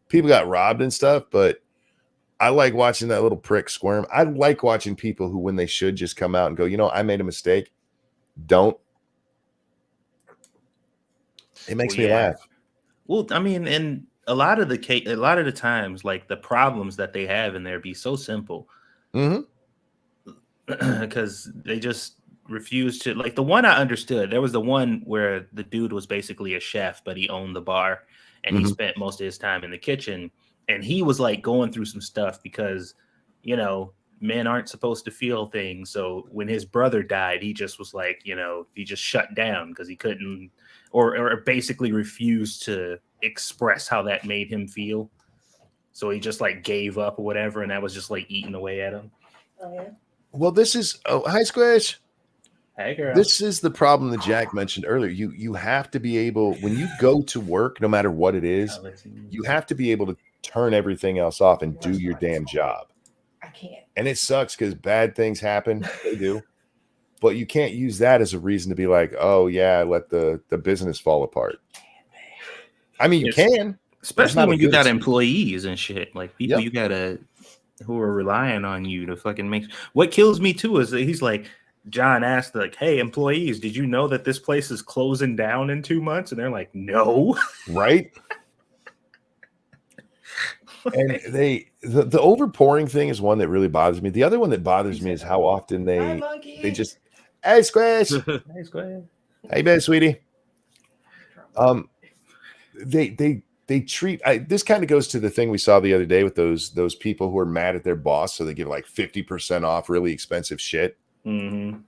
people got robbed and stuff, but I like watching that little prick squirm. I like watching people who, when they should just come out and go, you know, I made a mistake, don't. It makes me laugh. Well, I mean, and a lot of the times, like the problems that they have in there be so simple. Because they just refuse to, like, the one I understood. There was the one where the dude was basically a chef, but he owned the bar, and he spent most of his time in the kitchen. And he was like going through some stuff because, you know, men aren't supposed to feel things. So when his brother died, he just was like, you know, he just shut down because he couldn't, or basically refused to express how that made him feel. So he just like gave up or whatever. And that was just like eating away at him. Oh, yeah. Well, this is, hi, Squish. Hey, girl. This is the problem that Jack mentioned earlier. You have to be able, when you go to work, no matter what it is, you have to be able to turn everything else off and do your damn job. I can't. And it sucks because bad things happen. They do. But you can't use that as a reason to be like, oh, yeah, let the business fall apart. I mean, you can. Especially when you got employees and shit. Like, people you got to, who are relying on you to fucking make. What kills me, too, is that he's like, John asked, like, hey, employees, did you know that this place is closing down in 2 months? And they're like, no. Right? And the overpouring thing is one that really bothers me. The other one that bothers me is how often they just, hey, Squish. Hey, Squish. How you been, sweetie? They treat this kind of goes to the thing we saw the other day with those people who are mad at their boss, so they give like 50% off really expensive shit. Mm-hmm.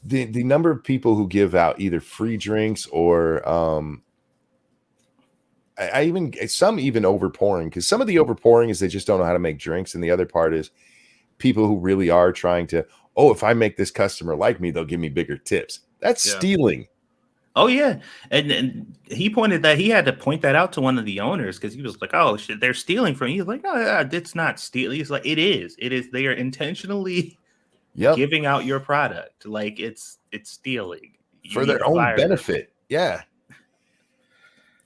The number of people who give out either free drinks or some even overpouring, because some of the overpouring is they just don't know how to make drinks, and the other part is people who really are trying to, if I make this customer like me, they'll give me bigger tips. That's stealing. Oh yeah, and he had to point that out to one of the owners, because he was like, "Oh shit, they're stealing from you." He's like, "No, it's not stealing." He's like, "It is. They are intentionally giving out your product. Like it's stealing for their own benefit." Yeah.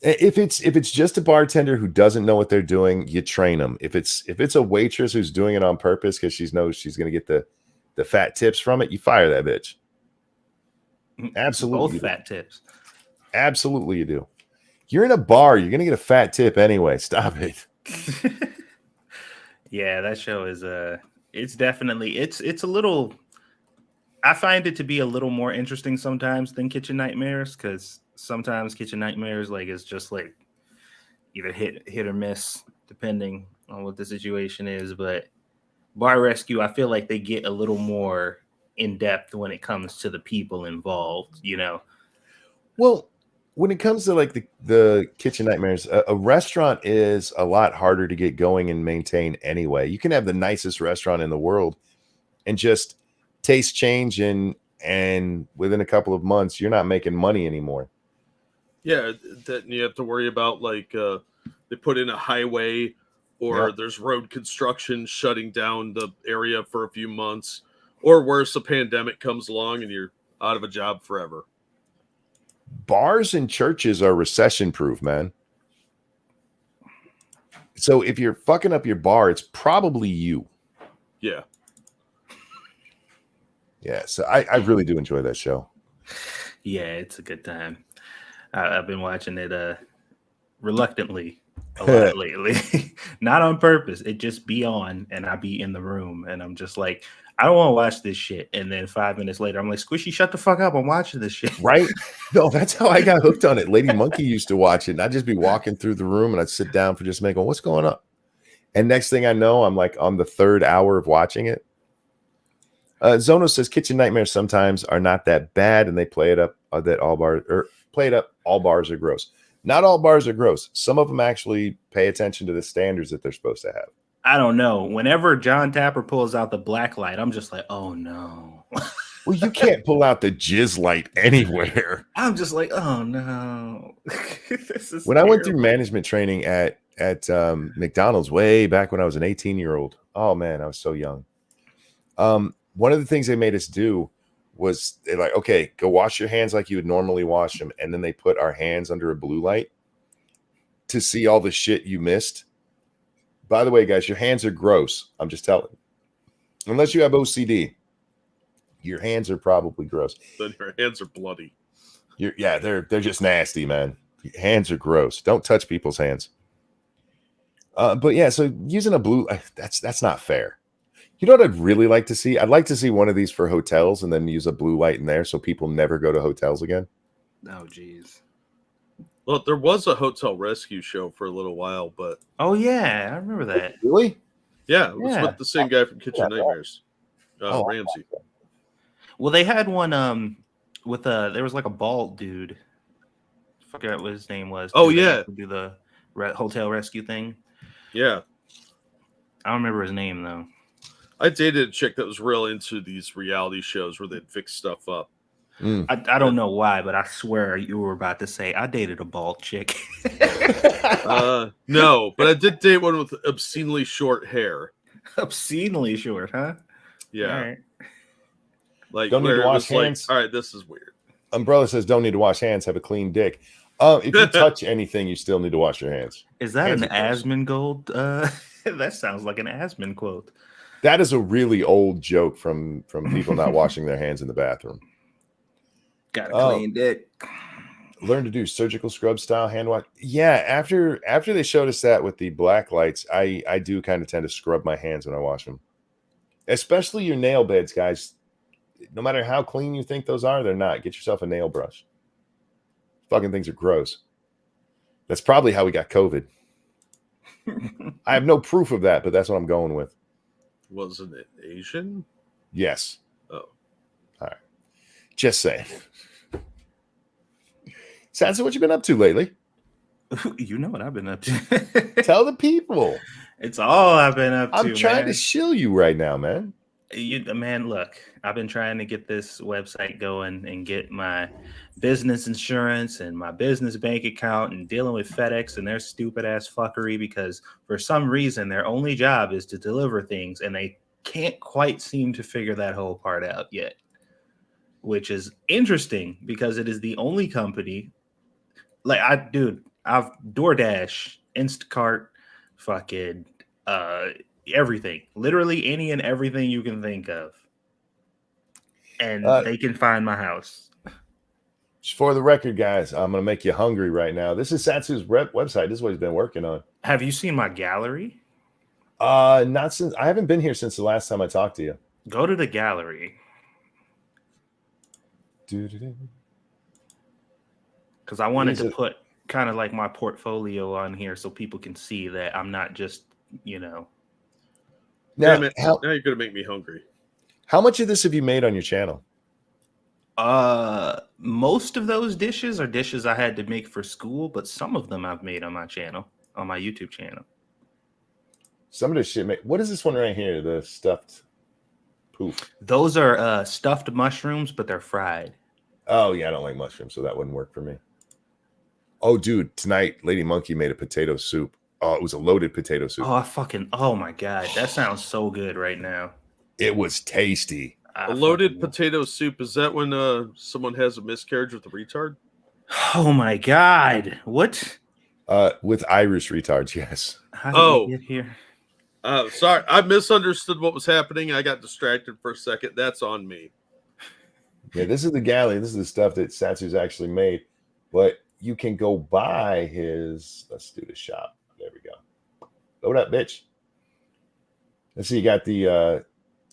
If it's just a bartender who doesn't know what they're doing, you train them. If it's a waitress who's doing it on purpose because she knows she's going to get the fat tips from it, you fire that bitch. Absolutely. Both fat tips. Absolutely you do. You're in a bar, you're going to get a fat tip anyway. Stop it. Yeah, that show is it's definitely it's a little, I find it to be a little more interesting sometimes than Kitchen Nightmares, because sometimes Kitchen Nightmares is just like either hit or miss depending on what the situation is, but Bar Rescue, I feel like they get a little more in depth when it comes to the people involved, Well, when it comes to the Kitchen Nightmares, a restaurant is a lot harder to get going and maintain anyway. You can have the nicest restaurant in the world and just taste change, and within a couple of months you're not making money anymore. Yeah, that you have to worry about they put in a highway, or there's road construction shutting down the area for a few months, or worse, a pandemic comes along and you're out of a job forever. Bars and churches are recession proof, man. So if you're fucking up your bar, it's probably you. Yeah. Yeah. So I really do enjoy that show. Yeah, it's a good time. I've been watching it reluctantly a lot lately. Not on purpose. It just be on and I be in the room and I'm just like, I don't want to watch this shit. And then 5 minutes later, I'm like, Squishy, shut the fuck up. I'm watching this shit. Right? No, that's how I got hooked on it. Lady Monkey used to watch it. And I'd just be walking through the room and I'd sit down for just a minute going, what's going on? And next thing I know, I'm like on the third hour of watching it. Zono says Kitchen Nightmares sometimes are not that bad, and they play it up all bars are gross. Not all bars are gross. Some of them actually pay attention to the standards that they're supposed to have. I don't know. Whenever John Tapper pulls out the Blacklight, I'm just like, oh no. Well, you can't pull out the jizz light anywhere. I'm just like, oh no. This is when terrible. I went through management training at McDonald's way back when I was an 18-year-old. Oh man, I was so young. One of the things they made us do was they're like, okay, go wash your hands like you would normally wash them. And then they put our hands under a blue light to see all the shit you missed. By the way, guys, your hands are gross. I'm just telling you. Unless you have OCD, your hands are probably gross. Then your hands are bloody. They're just nasty, man. Your hands are gross. Don't touch people's hands. But yeah, so using a blue, that's not fair. You know what I'd really like to see? I'd like to see one of these for hotels and then use a blue light in there so people never go to hotels again. Oh, geez. Well, there was a hotel rescue show for a little while, but... Oh, yeah. I remember that. Really? Yeah, it was with the same guy from Kitchen Nightmares. Ramsey. Well, they had one with there was like a bald dude. I forgot what his name was. Oh, yeah. Do the hotel rescue thing. Yeah. I don't remember his name, though. I dated a chick that was real into these reality shows where they'd fix stuff up. I don't know why, but I swear you were about to say I dated a bald chick. No, but I did date one with obscenely short hair. Obscenely short, huh? Yeah. All right. Like, don't need to wash hands. All right, this is weird. Umbrella says don't need to wash hands, have a clean dick. If you touch anything, you still need to wash your hands. Is that an Asmongold? That sounds like an Asmon quote. That is a really old joke from people not washing their hands in the bathroom. Got a clean dick. Learn to do surgical scrub style hand wash. Yeah, after they showed us that with the black lights, I do kind of tend to scrub my hands when I wash them. Especially your nail beds, guys. No matter how clean you think those are, they're not. Get yourself a nail brush. Fucking things are gross. That's probably how we got COVID. I have no proof of that, but that's what I'm going with. Wasn't it Asian? Yes. Oh. All right. Just saying. Satsu, what you been up to lately? You know what I've been up to. Tell the people. It's all I've been up to. I'm trying to shill you right now, man. Man, look, I've been trying to get this website going and get my business insurance and my business bank account and dealing with FedEx and their stupid ass fuckery because for some reason their only job is to deliver things and they can't quite seem to figure that whole part out yet, which is interesting because it is the only company I've DoorDash, Instacart, fucking everything, literally any and everything you can think of, and they can find my house. For the record, guys, I'm gonna make you hungry right now. This is Satsu's website. This is what he's been working on. Have you seen my gallery? Not since I haven't been here since the last time I talked to you. Go to the gallery. Because I wanted to put kind of like my portfolio on here so people can see that I'm not just, Now you're gonna make me hungry. How much of this have you made on your channel? Most of those dishes are dishes I had to make for school, but some of them I've made on my channel, on my YouTube channel. Some of this shit. What is this one right here? The stuffed poof. Those are stuffed mushrooms, but they're fried. Oh yeah, I don't like mushrooms, so that wouldn't work for me. Oh, dude, tonight Lady Monkey made a potato soup. Oh, it was a loaded potato soup. Oh my God. That sounds so good right now. It was tasty. A loaded potato soup. Is that when someone has a miscarriage with a retard? Oh my God. What? With Irish retards, yes. How did we get here? Sorry. I misunderstood what was happening. I got distracted for a second. That's on me. Yeah, this is the galley. This is the stuff that Satsu's actually made. But you can go buy his. Let's do the shop. There we go. Load up, bitch. Let's see. You got the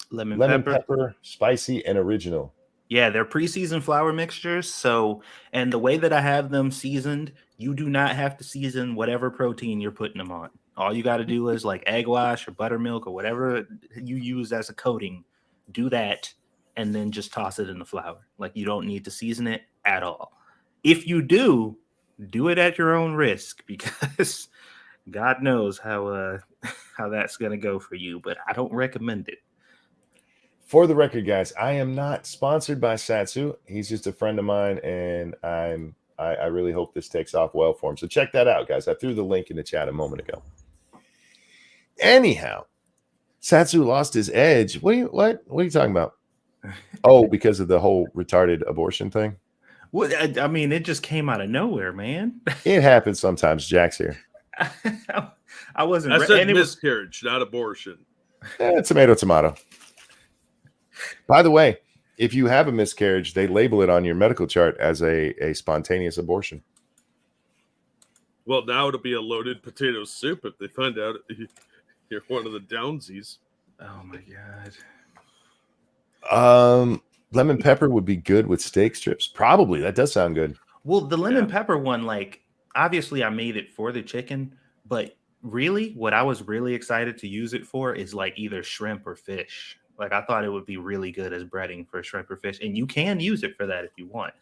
lemon pepper, spicy, and original. Yeah, they're pre-seasoned flour mixtures. So, and the way that I have them seasoned, you do not have to season whatever protein you're putting them on. All you got to do is like egg wash or buttermilk or whatever you use as a coating. Do that, and then just toss it in the flour. Like you don't need to season it at all. If you do it at your own risk because God knows how that's gonna go for you. But I don't recommend it. For the record, guys, I am not sponsored by Satsu. He's just a friend of mine, and I really hope this takes off well for him. So check that out, guys. I threw the link in the chat a moment ago. Anyhow, Satsu lost his edge. What are you talking about? Oh, because of the whole retarded abortion thing? Well, I mean, it just came out of nowhere, man. It happens sometimes. Jack's here. I wasn't. I said miscarriage, not abortion. Tomato. By the way, if you have a miscarriage, they label it on your medical chart as a spontaneous abortion. Well, now it'll be a loaded potato soup if they find out you're one of the downsies. Oh my God. Lemon pepper would be good with steak strips. Probably. That does sound good. Well, the lemon pepper one, like, obviously I made it for the chicken, but really what I was really excited to use it for is like either shrimp or fish. Like I thought it would be really good as breading for shrimp or fish, and you can use it for that if you want.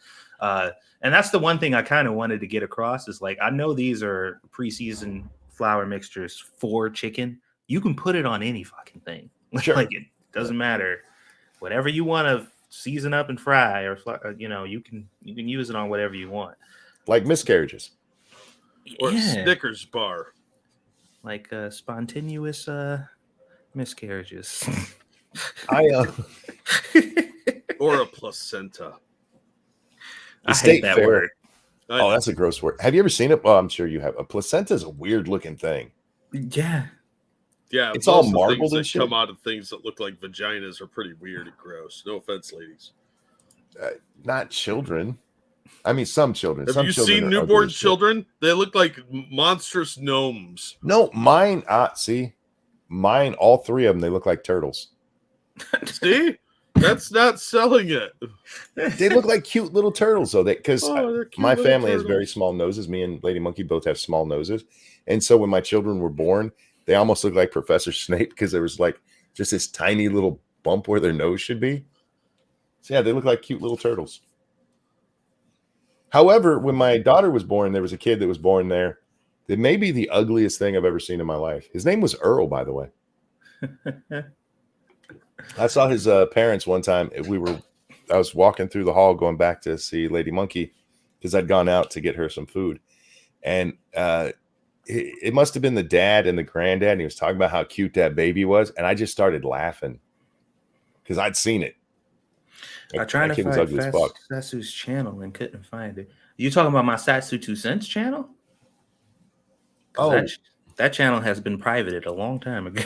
And that's the one thing I kind of wanted to get across is like, I know these are pre-seasoned flour mixtures for chicken. You can put it on any fucking thing. Sure. Like it doesn't matter. Whatever you want to season up and fry, or you can use it on whatever you want. Like miscarriages. Or a Snickers bar. Like spontaneous miscarriages. Or a placenta. I hate that word. Oh, that's a gross word. Have you ever seen it? Oh, I'm sure you have. A placenta is a weird looking thing. Yeah. Yeah, it's all marbled and shit. Come out of things that look like vaginas are pretty weird and gross. No offense, ladies. Not children. I mean, some children. Have you seen newborn children? They look like monstrous gnomes. No, mine. Mine. All three of them. They look like turtles. See? That's not selling it. They look like cute little turtles, though. Because my family has very turtles. small noses. Me and Lady Monkey both have small noses, and so when my children were born, they almost looked like Professor Snape because there was like just this tiny little bump where their nose should be. So yeah, they look like cute little turtles. However, when my daughter was born, there was a kid that was born there that may be the ugliest thing I've ever seen in my life. His name was Earl, by the way. I saw his parents one time. I was walking through the hall going back to see Lady Monkey because I'd gone out to get her some food. And it must have been the dad and the granddad. And he was talking about how cute that baby was. And I just started laughing because I'd seen it. I tried to find Satsu's channel and couldn't find it. You talking about my Satsu 2 Cents channel? Oh, that channel has been privated a long time ago.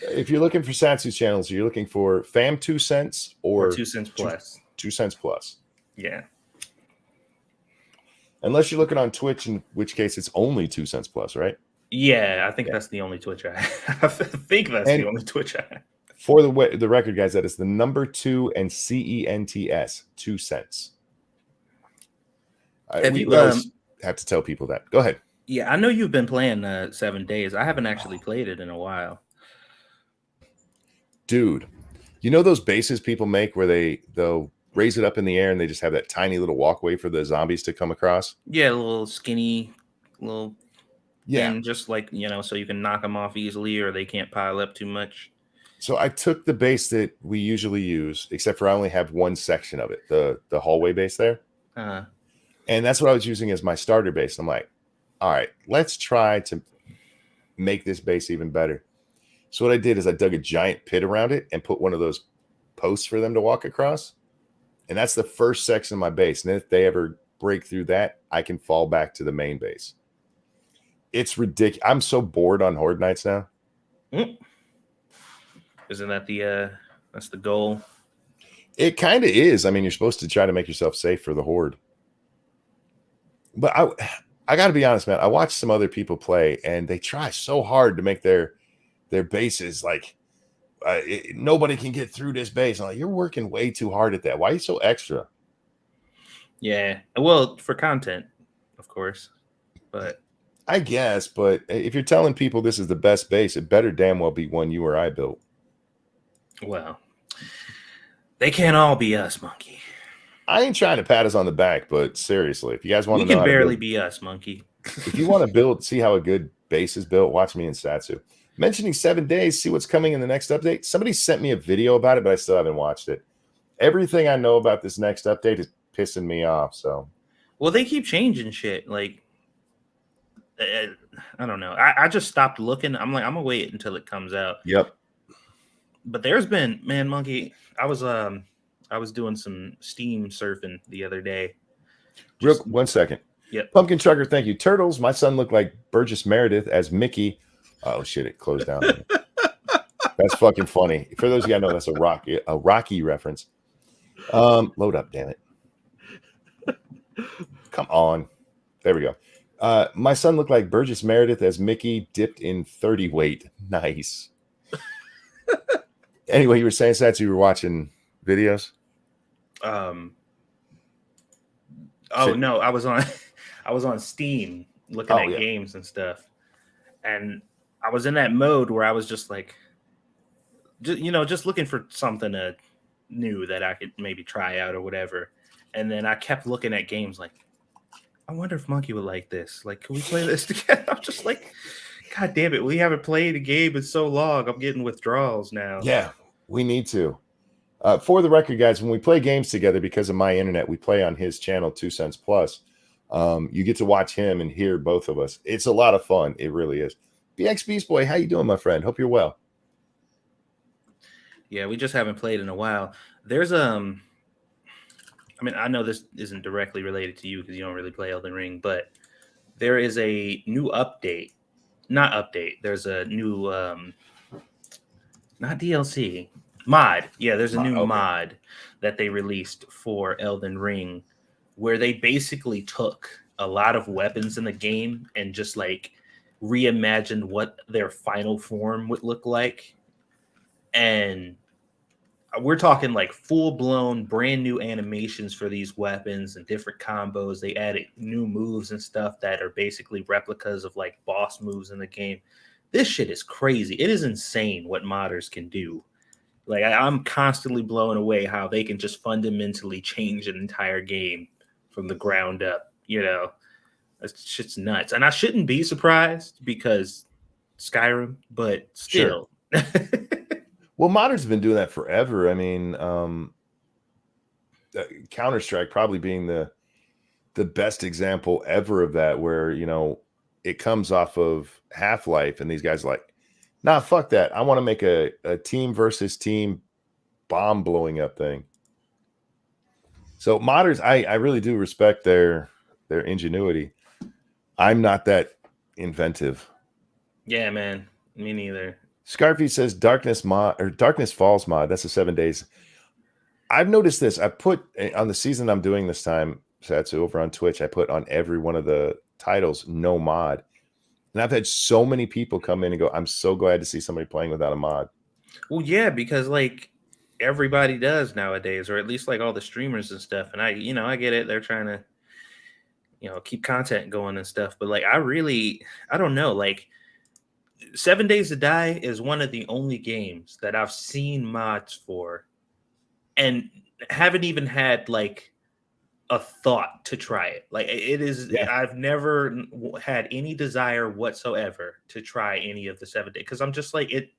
If you're looking for Satsu's channels, you're looking for Fam 2 Cents or 2 Cents Plus. 2 Cents Plus. Yeah. Unless you're looking on Twitch, in which case it's only 2 Cents Plus, right? Yeah, I think that's the only Twitch I have. I think that's the only Twitch I have. For the record, guys, that is the number 2 and CENTS, 2 cents. We always have to tell people that. Go ahead. Yeah, I know you've been playing 7 Days. I haven't actually played it in a while. Dude, you know those bases people make where they'll raise it up in the air and they just have that tiny little walkway for the zombies to come across? Yeah, a little skinny, thing, just like, so you can knock them off easily or they can't pile up too much. So I took the base that we usually use, except for I only have one section of it, the hallway base there. Uh-huh. And that's what I was using as my starter base. I'm like, all right, let's try to make this base even better. So what I did is I dug a giant pit around it and put one of those posts for them to walk across. And that's the first section of my base. And if they ever break through that, I can fall back to the main base. It's ridiculous. I'm so bored on Horde Nights now. Isn't that that's the goal? It kind of is. I mean, you're supposed to try to make yourself safe for the Horde. But I got to be honest, man. I watched some other people play, and they try so hard to make their bases like nobody can get through this base. I'm like, you're working way too hard at that. Why are you so extra? Yeah, well, for content, of course. But I guess. But if you're telling people this is the best base, it better damn well be one you or I built. Well, they can't all be us, Monkey. I ain't trying to pat us on the back, but seriously, if you guys want to know, we can barely be us, Monkey. If you want to see how a good base is built, watch me and Satsu. Mentioning 7 Days, see what's coming in the next update. Somebody sent me a video about it, but I still haven't watched it. Everything I know about this next update is pissing me off. So, well, they keep changing shit. Like, I don't know. I just stopped looking. I'm like, I'm gonna wait until it comes out. Yep. But there's been, man, Monkey. I was doing some Steam surfing the other day. Real 1 second. Yep. Pumpkin Trucker, thank you. Turtles. My son looked like Burgess Meredith as Mickey. Oh shit! It closed down. That's fucking funny. For those of you who know, that's a Rocky reference. Load up, damn it. Come on. There we go. My son looked like Burgess Meredith as Mickey dipped in 30 weight. Nice. Anyway, you were saying, Sats, you were watching videos? No, I was on Steam looking at games and stuff. And I was in that mode where I was just like, just looking for something new that I could maybe try out or whatever. And then I kept looking at games like, I wonder if Monkey would like this. Like, can we play this together? I'm just like, God damn it. We haven't played a game in so long. I'm getting withdrawals now. Yeah, we need to. For the record, guys, when we play games together, because of my internet, we play on his channel, 2 Cents Plus. You get to watch him and hear both of us. It's a lot of fun. It really is. BX Beast Boy, how you doing, my friend? Hope you're well. Yeah, we just haven't played in a while. There's I mean, I know this isn't directly related to you because you don't really play Elden Ring, but there is a new update. Not update. There's a new not DLC. Mod. Yeah, there's a new mod that they released for Elden Ring where they basically took a lot of weapons in the game and just like reimagined what their final form would look like. And we're talking like full-blown brand new animations for these weapons and different combos. They added new moves and stuff that are basically replicas of like boss moves in the game. This shit is crazy. It is insane what modders can do. Like I'm constantly blown away how they can just fundamentally change an entire game from the ground up. You know, it's shit's nuts. And I shouldn't be surprised because Skyrim, but still. Sure. Well, modders have been doing that forever. I mean, Counter-Strike probably being the best example ever of that, where, you know, it comes off of Half-Life and these guys are like, nah, fuck that. I want to make a team versus team bomb blowing up thing. So modders, I really do respect their ingenuity. I'm not that inventive. Yeah, man. Me neither. Scarfy says Darkness Falls mod. That's the 7 days. I've noticed this. I put on the season I'm doing this time, Satsu, over on Twitch, I put on every one of the titles, no mod. And I've had so many people come in and go, I'm so glad to see somebody playing without a mod. Well, yeah, because like everybody does nowadays, or at least like all the streamers and stuff. And I get it. They're trying to, keep content going and stuff. But like, I don't know. Like 7 Days to Die is one of the only games that I've seen mods for and haven't even had like a thought to try it. Like it is, yeah. I've never had any desire whatsoever to try any of the 7 days, because I'm just like it.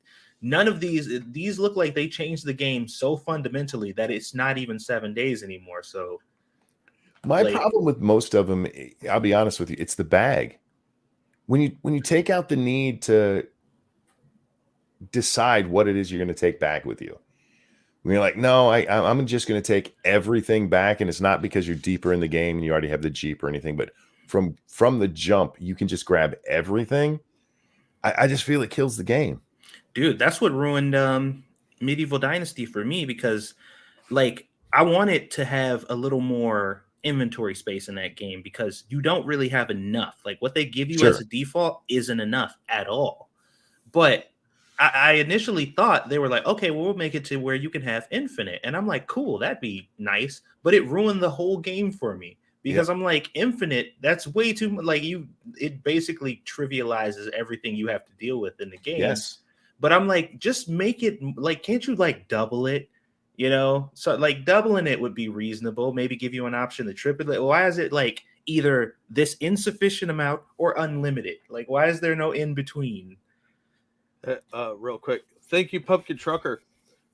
None of these look like they changed the game so fundamentally that it's not even 7 days anymore. So my problem with most of them, I'll be honest with you, it's the bag. When you take out the need to decide what it is you're going to take back with you. When you're like, no, I'm just going to take everything back, and it's not because you're deeper in the game and you already have the Jeep or anything, but from the jump, you can just grab everything. I just feel it kills the game. Dude, that's what ruined Medieval Dynasty for me, because like I wanted to have a little more inventory space in that game, because you don't really have enough. Like what they give you as a default isn't enough at all. But I initially thought they were like, okay, well, we'll make it to where you can have infinite. And I'm like, cool, that'd be nice. But it ruined the whole game for me, because I'm like, infinite, that's way too much. Like it basically trivializes everything you have to deal with in the game. Yes. But I'm like, just make it like, can't you like double it? So like doubling it would be reasonable. Maybe give you an option to triple it. Why is it like either this insufficient amount or unlimited? Like, why is there no in between? Real quick, thank you, Pumpkin Trucker.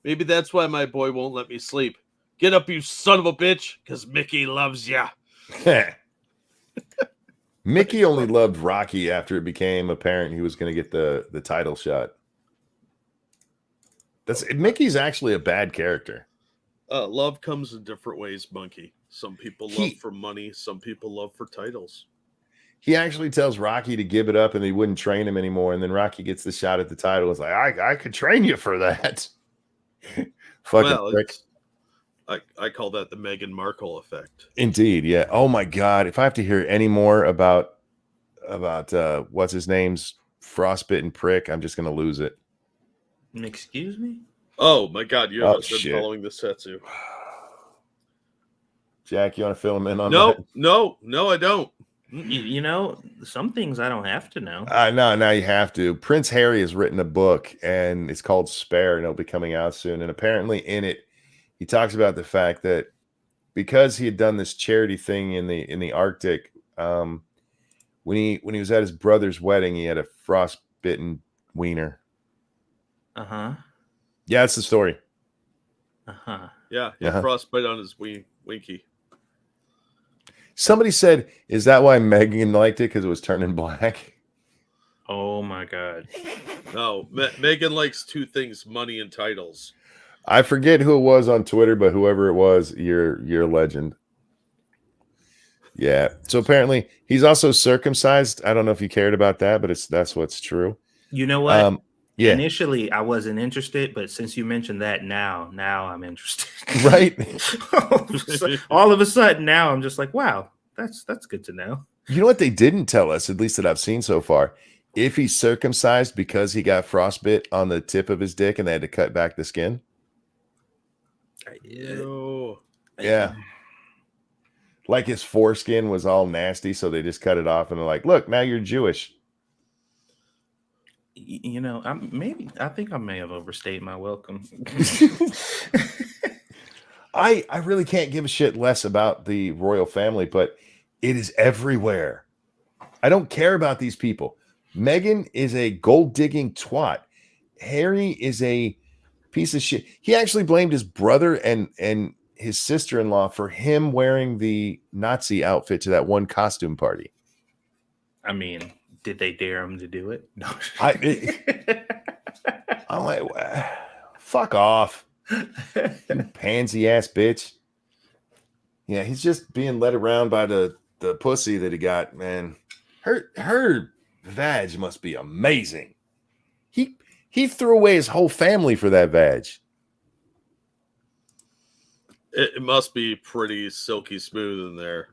Maybe that's why my boy won't let me sleep. Get up, you son of a bitch, because Mickey loves ya. Mickey only loved Rocky after it became apparent he was going to get the title shot. Mickey's actually a bad character. Love comes in different ways, Monkey. Some people love for money. Some people love for titles. He actually tells Rocky to give it up and he wouldn't train him anymore. And then Rocky gets the shot at the title. It's like, I could train you for that. Fucking prick. I call that the Meghan Markle effect. Indeed, yeah. Oh my God. If I have to hear any more about what's his name's frostbitten prick, I'm just gonna lose it. Excuse me? Oh my God, you haven't been following the Satsu. Jack, you want to fill him in on that? No, I don't. Some things I don't have to know. No, now you have to. Prince Harry has written a book, and it's called Spare, and it'll be coming out soon. And apparently in it, he talks about the fact that because he had done this charity thing in the Arctic, when he was at his brother's wedding, he had a frostbitten wiener. Uh-huh. Yeah, that's the story. Uh-huh. Yeah, frostbite on his winky. Somebody said, is that why Megan liked it? Because it was turning black? Oh, my God. No, Megan likes two things, money and titles. I forget who it was on Twitter, but whoever it was, you're a legend. Yeah. So apparently, he's also circumcised. I don't know if you cared about that, but that's what's true. You know what? Yeah. Initially, I wasn't interested, but since you mentioned that, now I'm interested. Right? All of a sudden, now I'm just like, wow, that's good to know. You know what they didn't tell us, at least that I've seen so far? If he's circumcised because he got frostbite on the tip of his dick and they had to cut back the skin. Yeah. Like his foreskin was all nasty, so they just cut it off and they're like, look, now you're Jewish. You know, I think I may have overstayed my welcome. I really can't give a shit less about the royal family, but it is everywhere. I don't care about these people. Meghan is a gold-digging twat. Harry is a piece of shit. He actually blamed his brother and his sister-in-law for him wearing the Nazi outfit to that one costume party. I mean, did they dare him to do it? No. I'm like, fuck off, you pansy ass bitch. Yeah, he's just being led around by the pussy that he got, man. Her vag must be amazing. He threw away his whole family for that vag. It must be pretty silky smooth in there.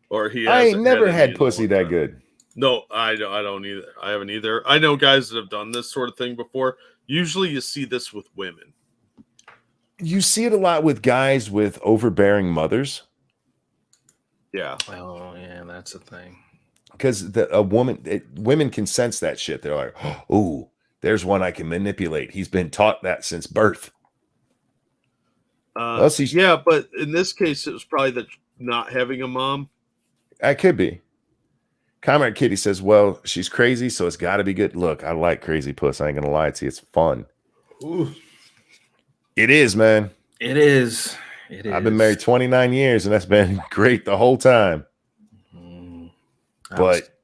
Or I ain't never had pussy that good. No, I don't either. I haven't either. I know guys that have done this sort of thing before. Usually you see this with women. You see it a lot with guys with overbearing mothers. Yeah. Oh, yeah, that's a thing. Because women can sense that shit. They're like, oh, there's one I can manipulate. He's been taught that since birth. Yeah, but in this case, it was probably the not having a mom. That could be. Comrade Kitty says, well, she's crazy, so it's got to be good. Look, I like crazy puss. I ain't going to lie to you. It's fun. Ooh. It is, man. It is. I've been married 29 years, and that's been great the whole time.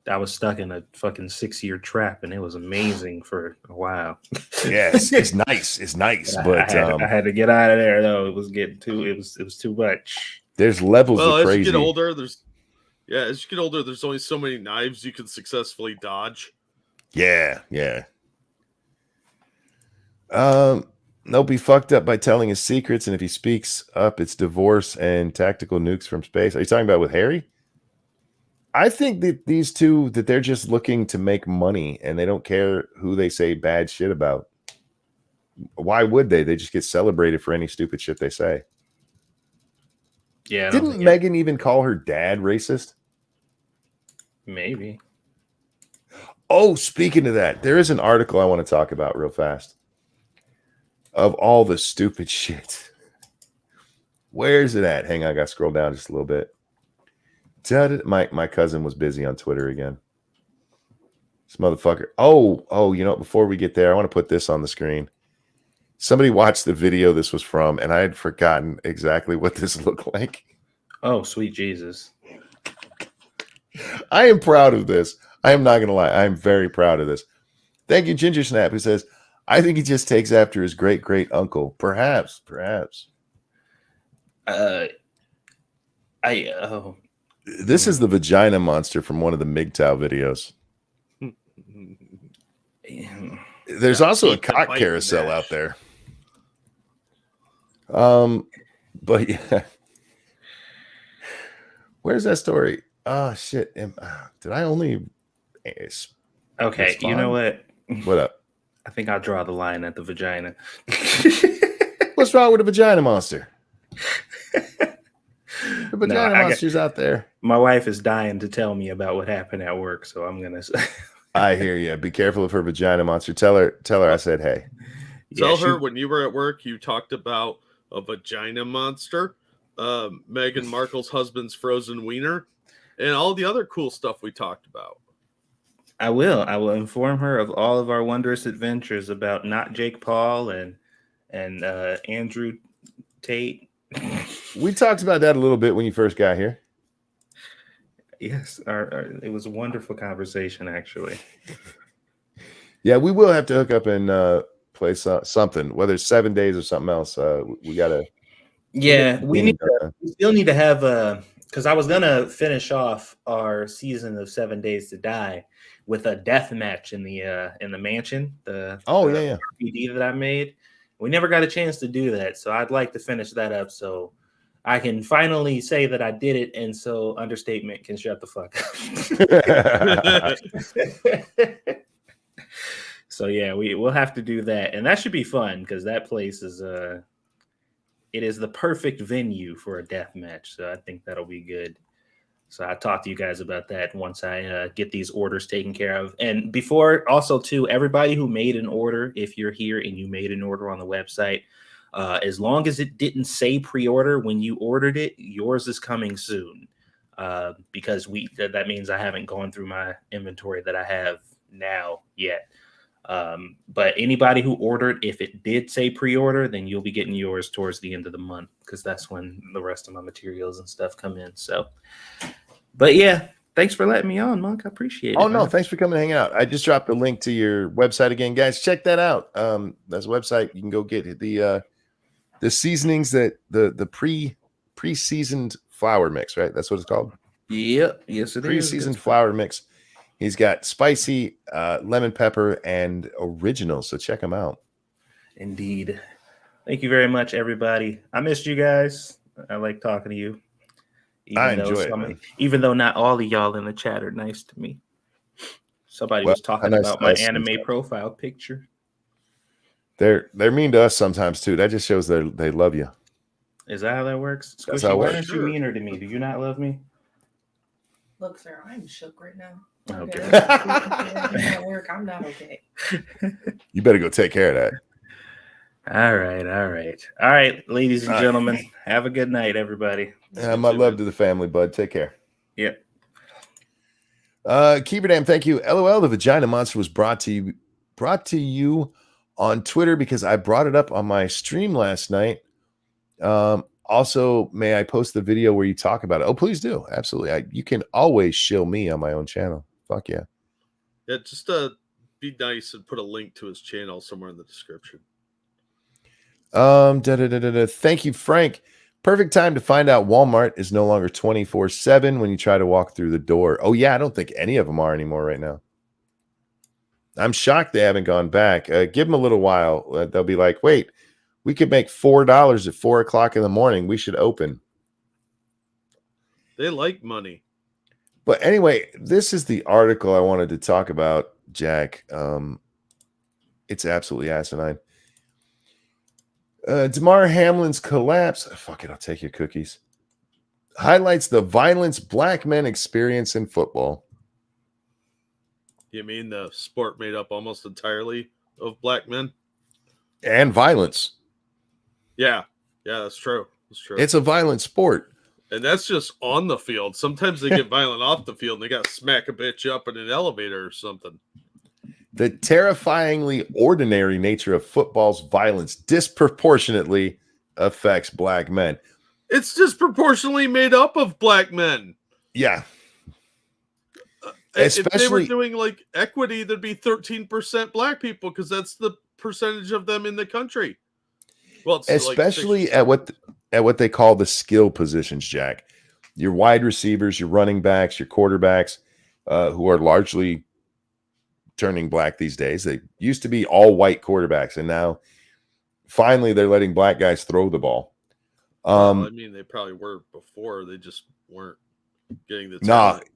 I was stuck in a fucking 6-year trap, and it was amazing for a while. Yes, it's nice. It's nice, but I had to get out of there though. It was getting too. It was too much. There's levels of crazy. As you get older, there's only so many knives you can successfully dodge. Yeah. They'll be fucked up by telling his secrets, and if he speaks up, it's divorce and tactical nukes from space. Are you talking about with Harry? I think that these two, that they're just looking to make money, and they don't care who they say bad shit about. Why would they? They just get celebrated for any stupid shit they say. Yeah. Didn't Meghan even call her dad racist? Maybe. Oh, speaking of that, there is an article I want to talk about real fast. Of all the stupid shit. Where is it at? Hang on, I got to scroll down just a little bit. My cousin was busy on Twitter again. This motherfucker. Oh, you know, before we get there, I want to put this on the screen. Somebody watched the video this was from, and I had forgotten exactly what this looked like. Oh, sweet Jesus. I am proud of this. I am not going to lie. I am very proud of this. Thank you, Ginger Snap, who says, I think he just takes after his great uncle. Perhaps. This is the vagina monster from one of the MGTOW videos. There's also a cock carousel out there. But yeah. Where's that story? Oh shit. Did I only Okay, respond? You know what? What up? I think I'll draw the line at the vagina. What's wrong with the vagina monster? The vagina monster's out there. My wife is dying to tell me about what happened at work, so I'm gonna say. I hear you. Be careful of her vagina monster. Tell her I said hey. Tell her when you were at work, you talked about a vagina monster, Meghan Markle's husband's frozen wiener, and all the other cool stuff we talked about. I will inform her of all of our wondrous adventures about not Jake Paul and Andrew Tate. We talked about that a little bit when you first got here. Yes, it was a wonderful conversation, actually. Yeah, we will have to hook up and play something, whether it's 7 days or something else. We gotta. Yeah, we still need to have because I was gonna finish off our season of 7 Days to Die with a death match in the mansion. The RPG that I made. We never got a chance to do that, so I'd like to finish that up so I can finally say that I did it, and so Understatement can shut the fuck up. So yeah, we'll have to do that, and that should be fun because that place is it is the perfect venue for a death match. So I think that'll be good. So I'll talk to you guys about that once I get these orders taken care of. And before, also, too, everybody who made an order, if you're here and you made an order on the website, as long as it didn't say pre-order when you ordered it, yours is coming soon. Because that means I haven't gone through my inventory that I have now yet. But anybody who ordered, if it did say pre-order, then you'll be getting yours towards the end of the month, because that's when the rest of my materials and stuff come in. So, but yeah, thanks for letting me on, Monk. I appreciate it. Oh, no, thanks for coming and hanging out. I just dropped a link to your website again, guys. Check that out. That's a website. You can go get the seasonings, that the pre-seasoned flour mix, right? That's what it's called. Yep. Yes, it is. Pre-seasoned flour mix. He's got spicy, lemon pepper, and original. So check him out. Indeed. Thank you very much, everybody. I missed you guys. I like talking to you. I enjoy it, man. Even though not all of y'all in the chat are nice to me. Somebody was talking about my anime profile picture. They're mean to us sometimes too. That just shows they love you. Is that how that works? That's how it why works. aren't you meaner to me? Do you not love me? Look, sir, I'm shook right now. Okay. I'm at work. I'm not okay. You better go take care of that. All right, ladies and gentlemen. Have a good night, everybody. My love to the family, bud. Take care. Yep. Keeperdam, thank you. LOL, the Vagina Monster was brought to you on Twitter because I brought it up on my stream last night. Also, may I post the video where you talk about it? Oh, please do. Absolutely. You can always shill me on my own channel. Fuck yeah. Yeah, just be nice and put a link to his channel somewhere in the description. Thank you, Frank. Perfect time to find out Walmart is no longer 24/7 when you try to walk through the door. Oh yeah, I don't think any of them are anymore right now. I'm shocked they haven't gone back. Give them a little while. They'll be like, wait, we could make $4 at 4 o'clock in the morning. We should open. They like money. But anyway, this is the article I wanted to talk about, Jack. It's absolutely asinine. Damar Hamlin's collapse. Fuck it, I'll take your cookies. Highlights the violence black men experience in football. You mean the sport made up almost entirely of black men? And violence. Yeah, that's true. That's true. It's a violent sport. And that's just on the field. Sometimes they get violent off the field and they got to smack a bitch up in an elevator or something. The terrifyingly ordinary nature of football's violence disproportionately affects black men. It's disproportionately made up of black men. Yeah. If they were doing like equity, there'd be 13% black people because that's the percentage of them in the country. Well, it's especially like at what they call the skill positions, Jack. Your wide receivers, your running backs, your quarterbacks, who are largely turning black these days. They used to be all white quarterbacks, and now finally they're letting black guys throw the ball. I mean, they probably were before. They just weren't getting the talent.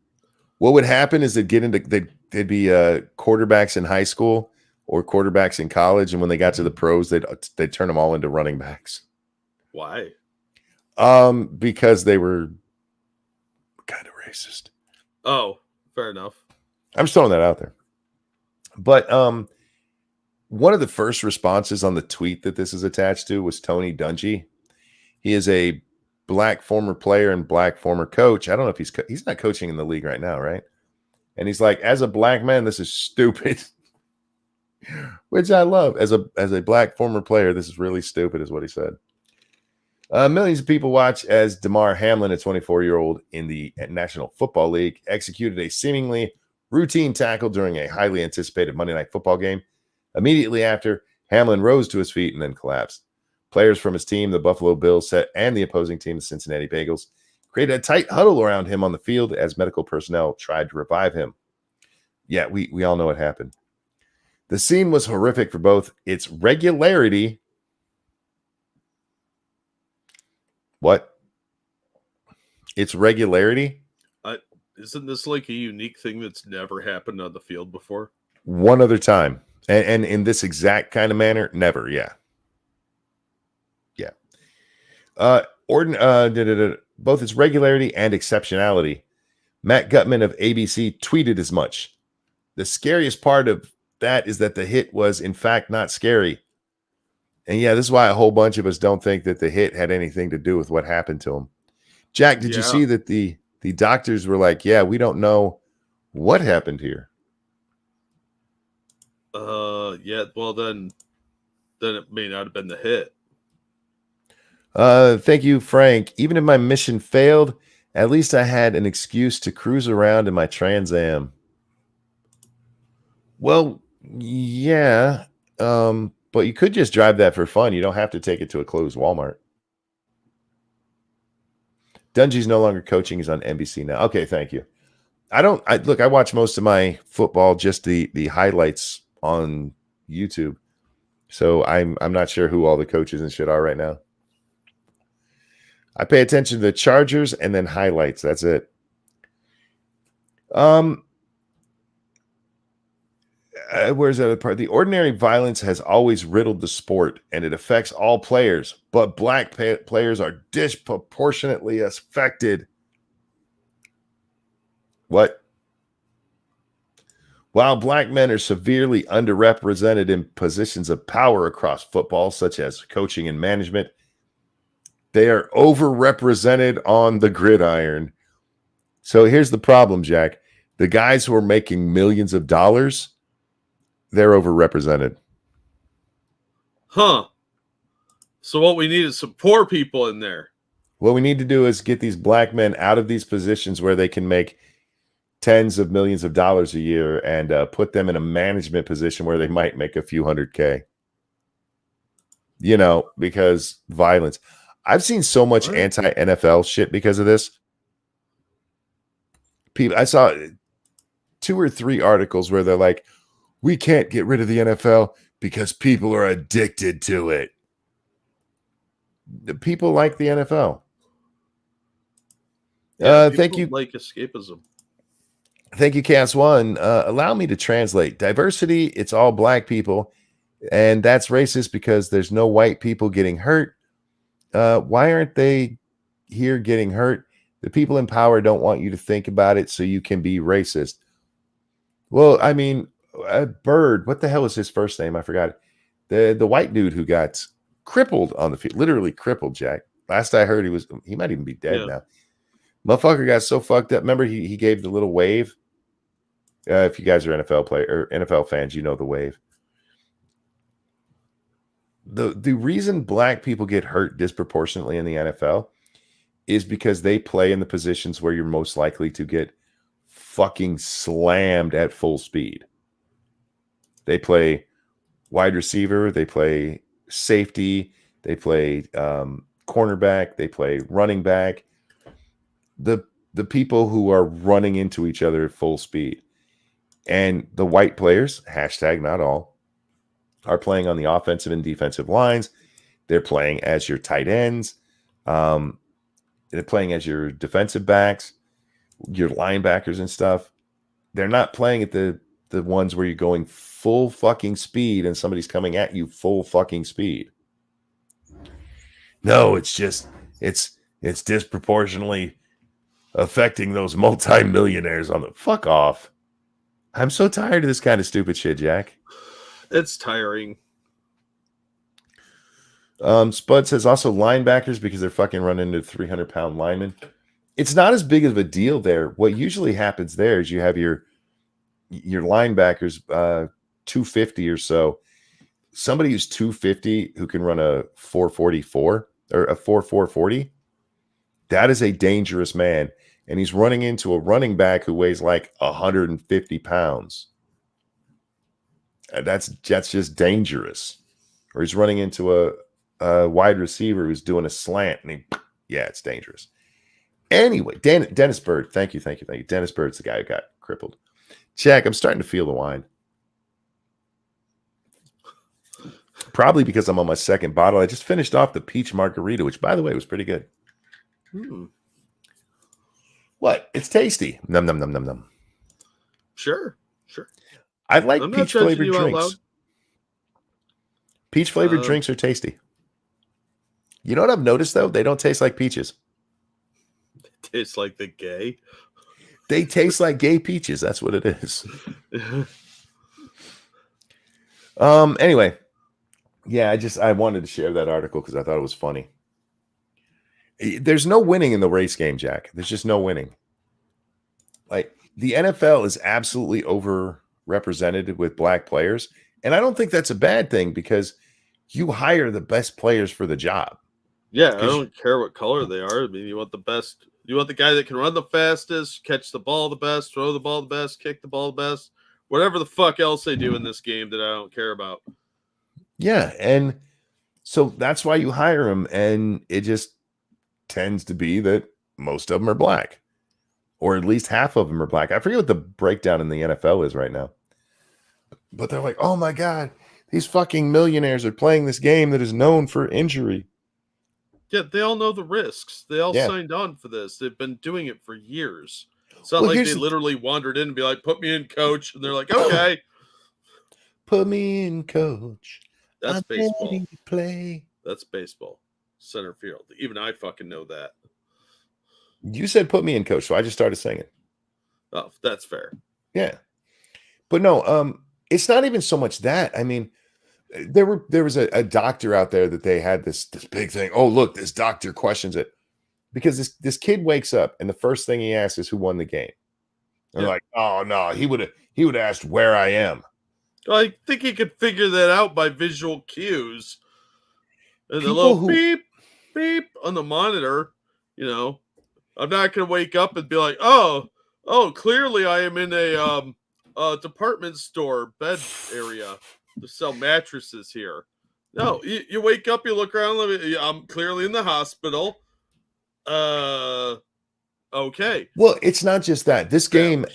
What would happen is they'd be quarterbacks in high school or quarterbacks in college, and when they got to the pros, they'd turn them all into running backs. Why? Because they were kind of racist. Oh, fair enough. I'm just throwing that out there. But one of the first responses on the tweet that this is attached to was Tony Dungy. He is a black former player and black former coach. I don't know if he's not coaching in the league right now, right? And he's like, as a black man, this is stupid. Which I love. As a black former player, this is really stupid, is what he said. Millions of people watch as Damar Hamlin, a 24-year-old in the National Football League, executed a seemingly routine tackle during a highly anticipated Monday Night Football game. Immediately after, Hamlin rose to his feet and then collapsed. Players from his team, the Buffalo Bills, and the opposing team, the Cincinnati Bengals, created a tight huddle around him on the field as medical personnel tried to revive him. Yeah, we all know what happened. The scene was horrific for both its regularity. What? Its regularity? Isn't this like a unique thing that's never happened on the field before? One other time. And in this exact kind of manner, never. Yeah. Both its regularity and exceptionality. Matt Gutman of ABC tweeted as much. The scariest part of that is that the hit was, in fact, not scary. And yeah, this is why a whole bunch of us don't think that the hit had anything to do with what happened to him. Jack, did you see that the doctors were like, yeah, we don't know what happened here? Yeah, well then it may not have been the hit. Thank you, Frank. Even if my mission failed, at least I had an excuse to cruise around in my Trans Am. Well, yeah, but you could just drive that for fun. You don't have to take it to a closed Walmart. Dungy's no longer coaching. He's on NBC now. Okay, thank you. I watch most of my football, just the highlights on YouTube. So I'm not sure who all the coaches and shit are right now. I pay attention to the Chargers and then highlights. That's it. Where's the other part? The ordinary violence has always riddled the sport, and it affects all players, but black players are disproportionately affected. What? While black men are severely underrepresented in positions of power across football, such as coaching and management, they are overrepresented on the gridiron. So here's the problem, Jack. The guys who are making millions of dollars, they're overrepresented. Huh. So what we need is some poor people in there. What we need to do is get these black men out of these positions where they can make tens of millions of dollars a year and put them in a management position where they might make a few $100K. You know, because violence. I've seen so much anti-NFL shit because of this. I saw 2 or 3 articles where they're like, we can't get rid of the NFL because people are addicted to it. The people like the NFL. Yeah, thank you. Like escapism. Thank you, Cass One. Allow me to translate. Diversity, it's all black people. And that's racist because there's no white people getting hurt. Why aren't they here getting hurt? The people in power don't want you to think about it so you can be racist. Well, I mean, Bird, what the hell was his first name? I forgot it. The white dude who got crippled on the field, literally crippled, Jack. Last I heard, he might even be dead now. Motherfucker got so fucked up. Remember, he gave the little wave. If you guys are NFL fans, you know the wave. The reason black people get hurt disproportionately in the NFL is because they play in the positions where you're most likely to get fucking slammed at full speed. They play wide receiver, they play safety, they play cornerback, they play running back. The people who are running into each other at full speed. And the white players, hashtag not all, are playing on the offensive and defensive lines. They're playing as your tight ends. They're playing as your defensive backs, your linebackers and stuff. They're not playing at the ones where you're going full fucking speed and somebody's coming at you full fucking speed. No, it's disproportionately affecting those multimillionaires on the fuck off. I'm so tired of this kind of stupid shit, Jack. It's tiring. Spud says also linebackers because they're fucking running into 300-pound linemen. It's not as big of a deal there. What usually happens there is you have your linebackers 250 or so. Somebody who's 250 who can run a 444 or a 4.40, that is a dangerous man. And he's running into a running back who weighs like 150 pounds. That's just dangerous. Or he's running into a wide receiver who's doing a slant, and it's dangerous. Anyway, Dennis Bird, thank you. Dennis Bird's the guy who got crippled. Jack, I'm starting to feel the wine. Probably because I'm on my second bottle. I just finished off the peach margarita, which, by the way, was pretty good. What? It's tasty. Num, num, num, num, num. Sure. I like peach-flavored drinks. Peach-flavored drinks are tasty. You know what I've noticed though? They don't taste like peaches. Tastes like the gay. They taste like gay peaches. That's what it is. Anyway, yeah, I wanted to share that article because I thought it was funny. There's no winning in the race game, Jack. There's just no winning. Like the NFL is absolutely overrepresented with black players, and I don't think that's a bad thing because you hire the best players for the job. Yeah, I don't care what color they are. I mean, you want the best. You want the guy that can run the fastest, catch the ball the best, throw the ball the best, kick the ball the best, whatever the fuck else they do in this game that I don't care about. Yeah, and so that's why you hire them, and it just tends to be that most of them are black, or at least half of them are black. I forget what the breakdown in the NFL is right now, but they're like, oh my God, these fucking millionaires are playing this game that is known for injury. Yeah, they all know the risks. They all signed on for this. They've been doing it for years. It's not like they literally wandered in and be like, put me in, coach. And they're like, okay. Put me in, coach. That's baseball. Play. That's baseball. Center field. Even I fucking know that. You said put me in, coach, so I just started singing. Oh, that's fair. Yeah. But no, it's not even so much that. I mean, there was a doctor out there that they had this big thing. Oh, look, this doctor questions it because this kid wakes up and the first thing he asks is who won the game. And they're like, oh no, he would have asked where I am. I think he could figure that out by visual cues. And the little beep, beep on the monitor, you know. I'm not gonna wake up and be like, oh, clearly I am in a department store bed area to sell mattresses here. No, you wake up, you look around, I'm clearly in the hospital. Okay. Well, it's not just that. This game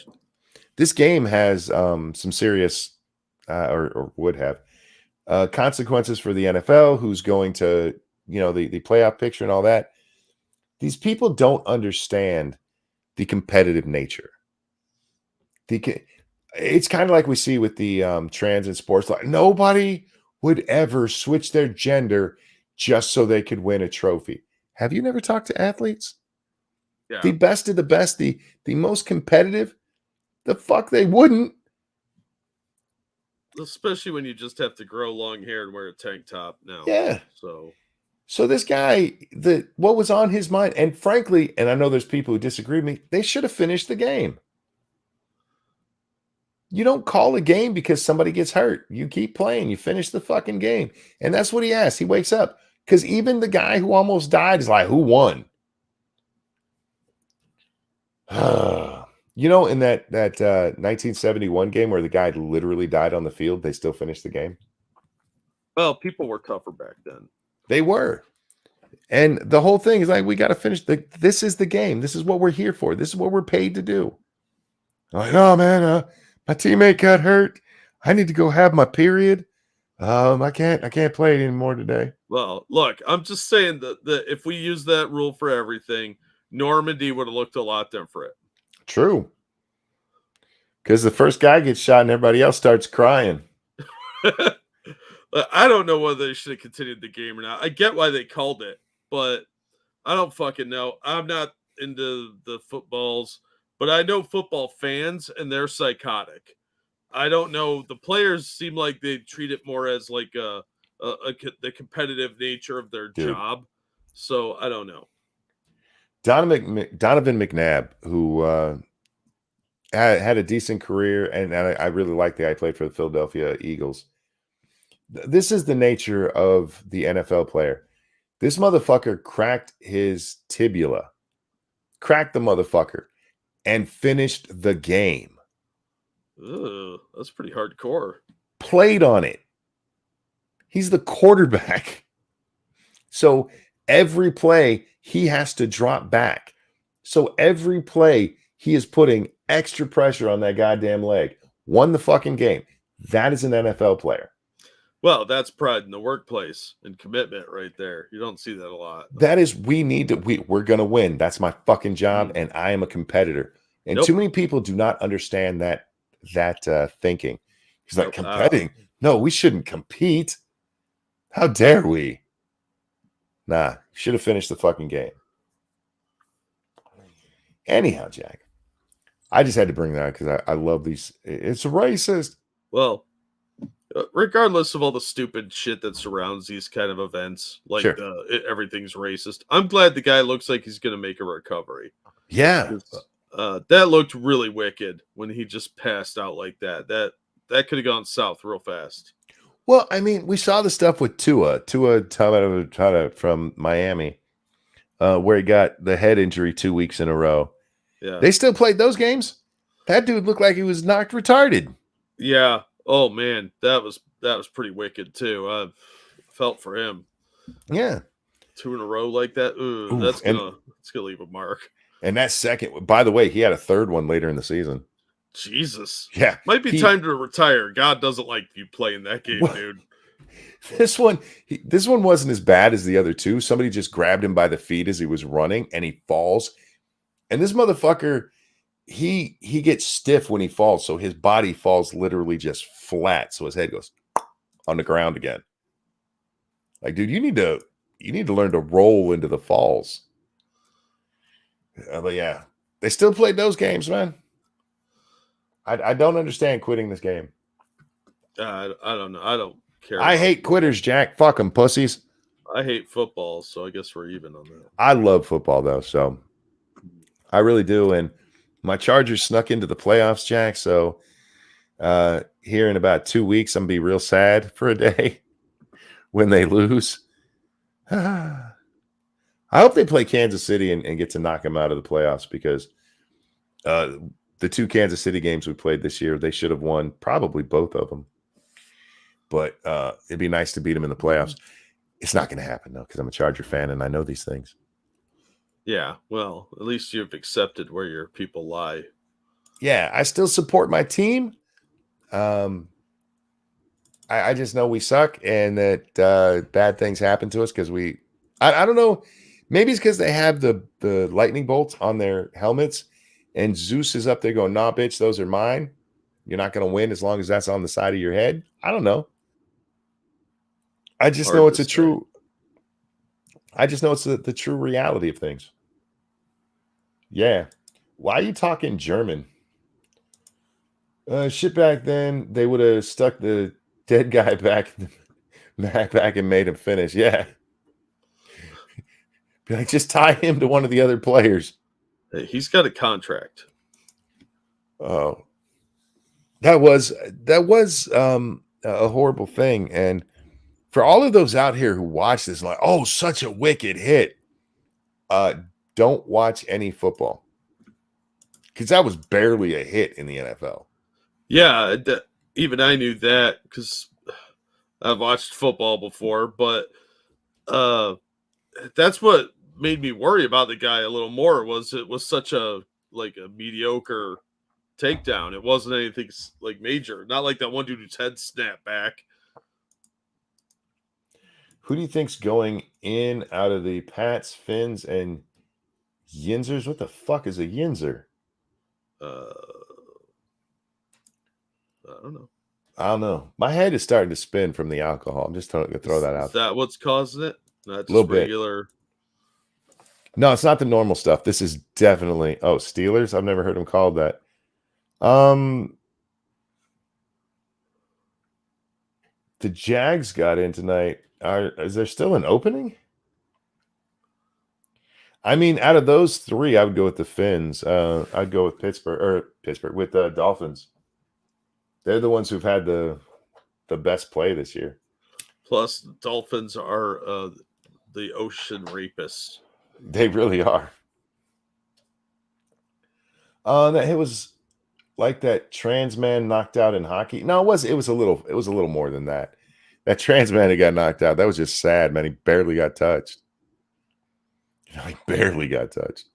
has some serious or would have consequences for the NFL, who's going to, the playoff picture and all that. These people don't understand the competitive nature. It's kind of like we see with the trans in sports. Like nobody would ever switch their gender just so they could win a trophy. Have you never talked to athletes? Yeah. The best of the best, the most competitive, the fuck they wouldn't. Especially when you just have to grow long hair and wear a tank top now. Yeah. So this guy, what was on his mind, and frankly, and I know there's people who disagree with me, they should have finished the game. You don't call a game because somebody gets hurt. You keep playing. You finish the fucking game. And that's what he asked. He wakes up. Because even the guy who almost died is like, who won? In that 1971 game where the guy literally died on the field, they still finished the game? Well, people were tougher back then. They were. And the whole thing is like, we got to finish. This is the game. This is what we're here for. This is what we're paid to do. I'm like, oh, man, my teammate got hurt. I need to go have my period. I can't play it anymore today. Well, look, I'm just saying that if we use that rule for everything, Normandy would have looked a lot different. True. Because the first guy gets shot and everybody else starts crying. I don't know whether they should have continued the game or not. I get why they called it, but I don't fucking know. I'm not into the footballs, but I know football fans, and they're psychotic. I don't know. The players seem like they treat it more as like the competitive nature of their job. So I don't know. Donovan McNabb, who had a decent career, and I really like the guy played for the Philadelphia Eagles. This is the nature of the NFL player. This motherfucker cracked his tibia, cracked the motherfucker, and finished the game. Ugh, that's pretty hardcore. Played on it. He's the quarterback. So every play, he has to drop back. So every play, he is putting extra pressure on that goddamn leg. Won the fucking game. That is an NFL player. Well, that's pride in the workplace and commitment right there. You don't see that a lot. That is, we're going to win. That's my fucking job, and I am a competitor. And too many people do not understand that thinking. He's like, competing? No, we shouldn't compete. How dare we? Nah, Should have finished the fucking game. Anyhow, Jack, I just had to bring that because I love these. It's racist. Well, regardless of all the stupid shit that surrounds these kind of events, like Sure. Everything's racist. I'm glad the guy looks like he's going to make a recovery. Yeah. That looked really wicked when he just passed out like that. That could have gone south real fast. Well, I mean, we saw the stuff with Tua Tagovailoa from Miami, where he got the head injury 2 weeks in a row. Yeah. They still played those games. That dude looked like he was knocked retarded. Yeah. Oh man, that was pretty wicked too. I felt for him. Yeah. 2 in a row like that. Ooh, that's gonna leave a mark. And that second, by the way, he had a third one later in the season. Jesus. Yeah. Might be time to retire. God doesn't like you playing that game, dude. This one wasn't as bad as the other two. Somebody just grabbed him by the feet as he was running and he falls. And this motherfucker, he gets stiff when he falls. So his body falls literally just flat. So his head goes on the ground again. Like, dude, you need to learn to roll into the falls. But yeah, they still played those games, man. I don't understand quitting this game. I don't know. I don't care. I hate quitters, Jack. Fuck them, pussies. I hate football, so I guess we're even on that. I love football, though, so I really do. And my Chargers snuck into the playoffs, Jack. So here in about 2 weeks, I'm going to be real sad for a day when they lose. I hope they play Kansas City and get to knock them out of the playoffs because the 2 Kansas City games we played this year, they should have won probably both of them. But it'd be nice to beat them in the playoffs. It's not going to happen, though, because I'm a Charger fan and I know these things. Yeah, well, at least you've accepted where your people lie. Yeah, I still support my team. I just know we suck and that bad things happen to us because I don't know. Maybe it's because they have the lightning bolts on their helmets and Zeus is up there going, nah, bitch, those are mine. You're not going to win as long as that's on the side of your head. I don't know. I just know it's the true reality of things. Yeah. Why are you talking German? Shit, back then they would have stuck the dead guy back and made him finish. Yeah. Be like, just tie him to one of the other players. Hey, he's got a contract. Oh, that was a horrible thing. And for all of those out here who watch this, like, oh, such a wicked hit. Don't watch any football because that was barely a hit in the NFL. Yeah, even I knew that because I've watched football before, but that's what made me worry about the guy a little more. Was it was such a mediocre takedown? It wasn't anything like major. Not like that one dude whose head snapped back. Who do you think's going in out of the Pats, Finns, and Yinzers? What the fuck is a Yinzer? I don't know. My head is starting to spin from the alcohol. I'm just going to throw that out. Is that what's causing it? Not just regular. No, it's not the normal stuff. This is definitely Steelers. I've never heard them called that. The Jags got in tonight. Is there still an opening? I mean, out of those 3, I would go with the Finns. I'd go with Pittsburgh with the Dolphins. They're the ones who've had the best play this year. Plus, the Dolphins are the ocean rapists. They really are. It was like that trans man knocked out in hockey. No, it was a little more than that. That trans man who got knocked out, that was just sad, man. He barely got touched. He barely got touched.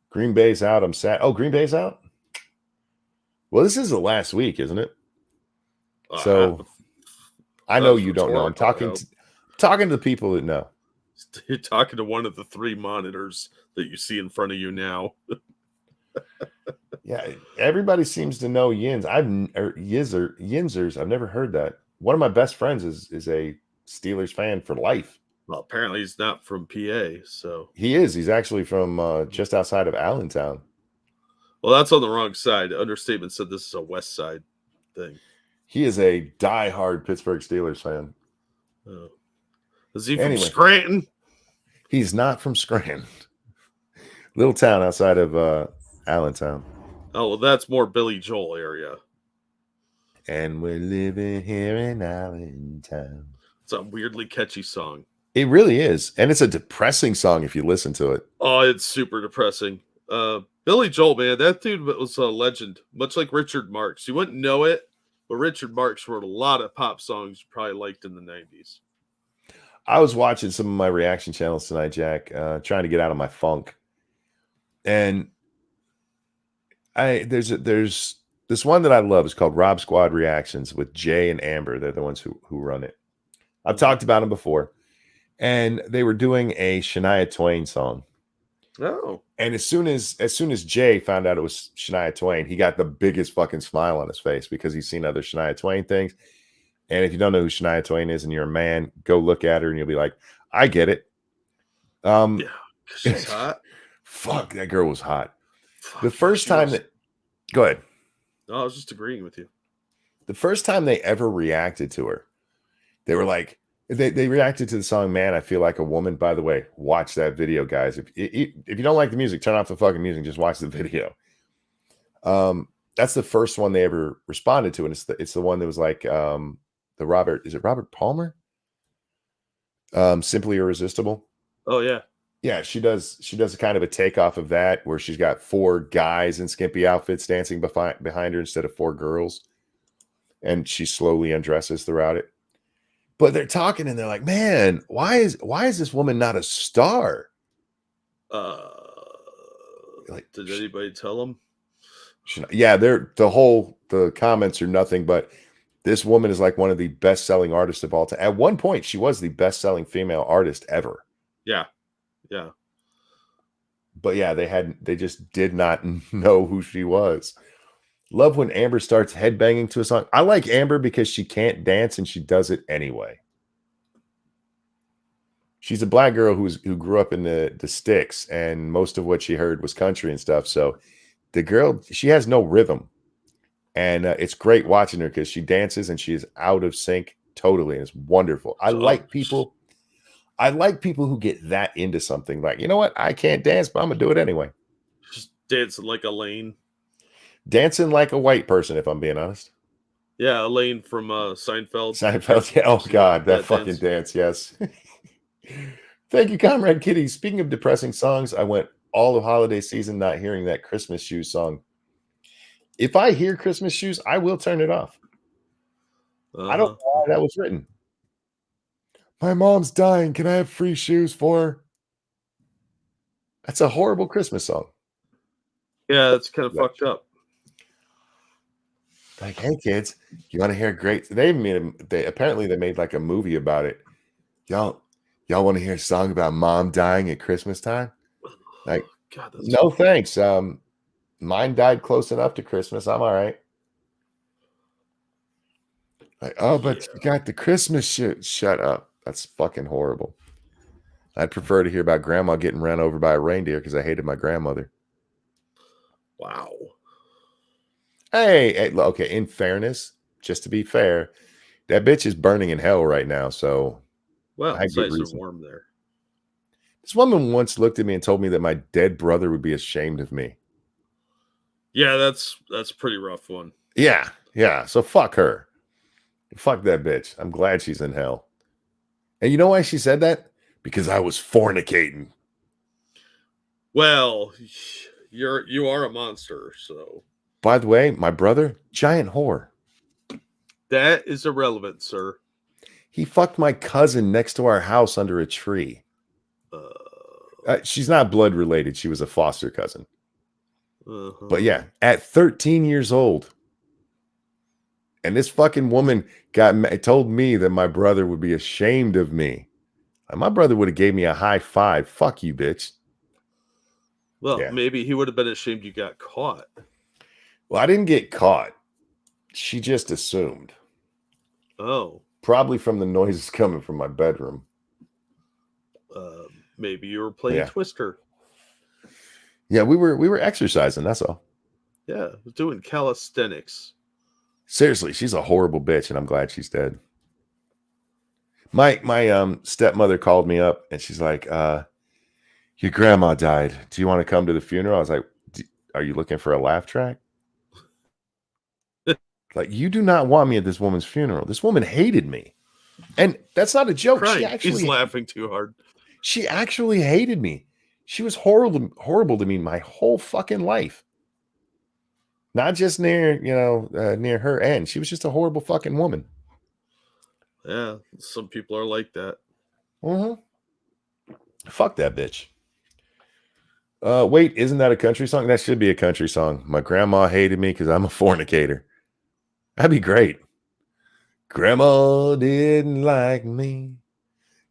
Green Bay's out. I'm sad. Oh, Green Bay's out? Well, this is the last week, isn't it? So I know you don't know. I'm talking to the people that know. You're talking to one of the 3 monitors that you see in front of you now. Yeah, everybody seems to know Yinzers. I've never heard that. One of my best friends is a Steelers fan for life. Well, apparently he's not from PA, so He is. He's actually from just outside of Allentown. well, that's on the wrong side. Understatement said this is a West Side thing. He is a diehard Pittsburgh Steelers fan. Oh. Is he from Scranton? He's not from Scranton. Little town outside of Allentown. Oh, well, that's more Billy Joel area. And we're living here in Allentown. It's a weirdly catchy song. It really is. And it's a depressing song if you listen to it. Oh, it's super depressing. Billy Joel, man, that dude was a legend, much like Richard Marx. You wouldn't know it, but Richard Marx wrote a lot of pop songs you probably liked in the 90s. I was watching some of my reaction channels tonight, Jack, trying to get out of my funk. And there's this one that I love. It's called Rob Squad Reactions with Jay and Amber. They're the ones who run it. I've talked about them before. And they were doing a Shania Twain song. Oh. And as soon as Jay found out it was Shania Twain, he got the biggest fucking smile on his face because he's seen other Shania Twain things. And if you don't know who Shania Twain is and you're a man, go look at her and you'll be like, I get it. Yeah, she's hot. Fuck, that girl was hot. Fuck, The first time that, go ahead. No, I was just agreeing with you. The first time they ever reacted to her, they were like, they reacted to the song "Man, I Feel Like a Woman." By the way, watch that video, guys. If you don't like the music, turn off the fucking music. Just watch the video. That's the first one they ever responded to, and it's the one that was like the Robert. Is it Robert Palmer? Simply Irresistible. Oh yeah, yeah. She does a kind of a takeoff of that where she's got 4 guys in skimpy outfits dancing behind her instead of 4 girls, and she slowly undresses throughout it. But they're talking and they're like, man, why is this woman not a star? Like, did anybody tell them? Yeah, the comments are nothing but this woman is like one of the best-selling artists of all time. At one point, she was the best-selling female artist ever. Yeah. Yeah. But yeah, they just did not know who she was. Love when Amber starts headbanging to a song. I like Amber because she can't dance and she does it anyway. She's a black girl who grew up in the sticks, and most of what she heard was country and stuff. So the girl, she has no rhythm, and it's great watching her because she dances and she is out of sync totally, and it's wonderful. I like people who get that into something. Like, you know what? I can't dance, but I'm gonna do it anyway. Just dancing like Elaine. Dancing like a white person, if I'm being honest. Yeah, Elaine from Seinfeld. Seinfeld, yeah. Oh God, that fucking dance. Yes. Thank you, Comrade Kitty. Speaking of depressing songs, I went all of holiday season not hearing that Christmas Shoes song. If I hear Christmas Shoes, I will turn it off. I don't know why that was written. My mom's dying. Can I have free shoes for her? That's a horrible Christmas song. Yeah, that's kind of fucked up. Like, hey kids, you want to hear great? They apparently made like a movie about it. Y'all want to hear a song about mom dying at Christmas time? Like, God, no thanks. Mine died close enough to Christmas. I'm all right. Like, oh, but you got the Christmas shit. Shut up. That's fucking horrible. I'd prefer to hear about grandma getting ran over by a reindeer because I hated my grandmother. Wow. Hey, okay, in fairness, just to be fair, that bitch is burning in hell right now. So, well, it's nice and warm there. This woman once looked at me and told me that my dead brother would be ashamed of me. Yeah, that's a pretty rough one. Yeah. So fuck her. Fuck that bitch. I'm glad she's in hell. And you know why she said that? Because I was fornicating. Well, you are a monster, so. By the way, my brother, giant whore. That is irrelevant, sir. He fucked my cousin next to our house under a tree. She's not blood related. She was a foster cousin. But yeah, at 13 years old. And this fucking woman told me that my brother would be ashamed of me. My brother would have gave me a high five. Fuck you, bitch. Well, maybe he would have been ashamed you got caught. Well, I didn't get caught. She just assumed. Oh. Probably from the noises coming from my bedroom. Maybe you were playing Twister. Yeah, we were exercising. That's all. Yeah, doing calisthenics. Seriously, she's a horrible bitch, and I'm glad she's dead. My stepmother called me up, and she's like, "Your grandma died. Do you want to come to the funeral?" I was like, "Are you looking for a laugh track?" Like, you do not want me at this woman's funeral. This woman hated me, and that's not a joke. He's laughing too hard. She actually hated me. She was horrible to me my whole fucking life. Not just near her end. She was just a horrible fucking woman. Yeah, some people are like that. Fuck that bitch. Wait, isn't that a country song? That should be a country song. My grandma hated me because I'm a fornicator. That'd be great. Grandma didn't like me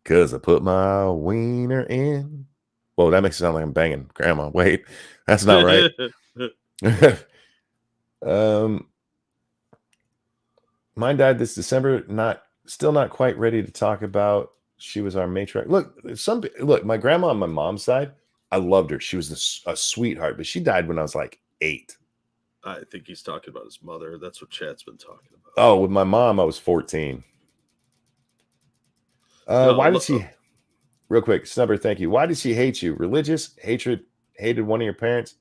because I put my wiener in. Whoa, that makes it sound like I'm banging grandma. Wait, that's not right. Mine died this December. Still not quite ready to talk about. She was our matriarch. Look, my grandma on my mom's side, I loved her. She was a sweetheart, but she died when I was like 8. I think he's talking about his mother. That's what Chad's been talking about. Oh, with my mom, I was 14. Why did she? Real quick, Snubber, thank you. Why did she hate you? Religious hatred? Hated one of your parents?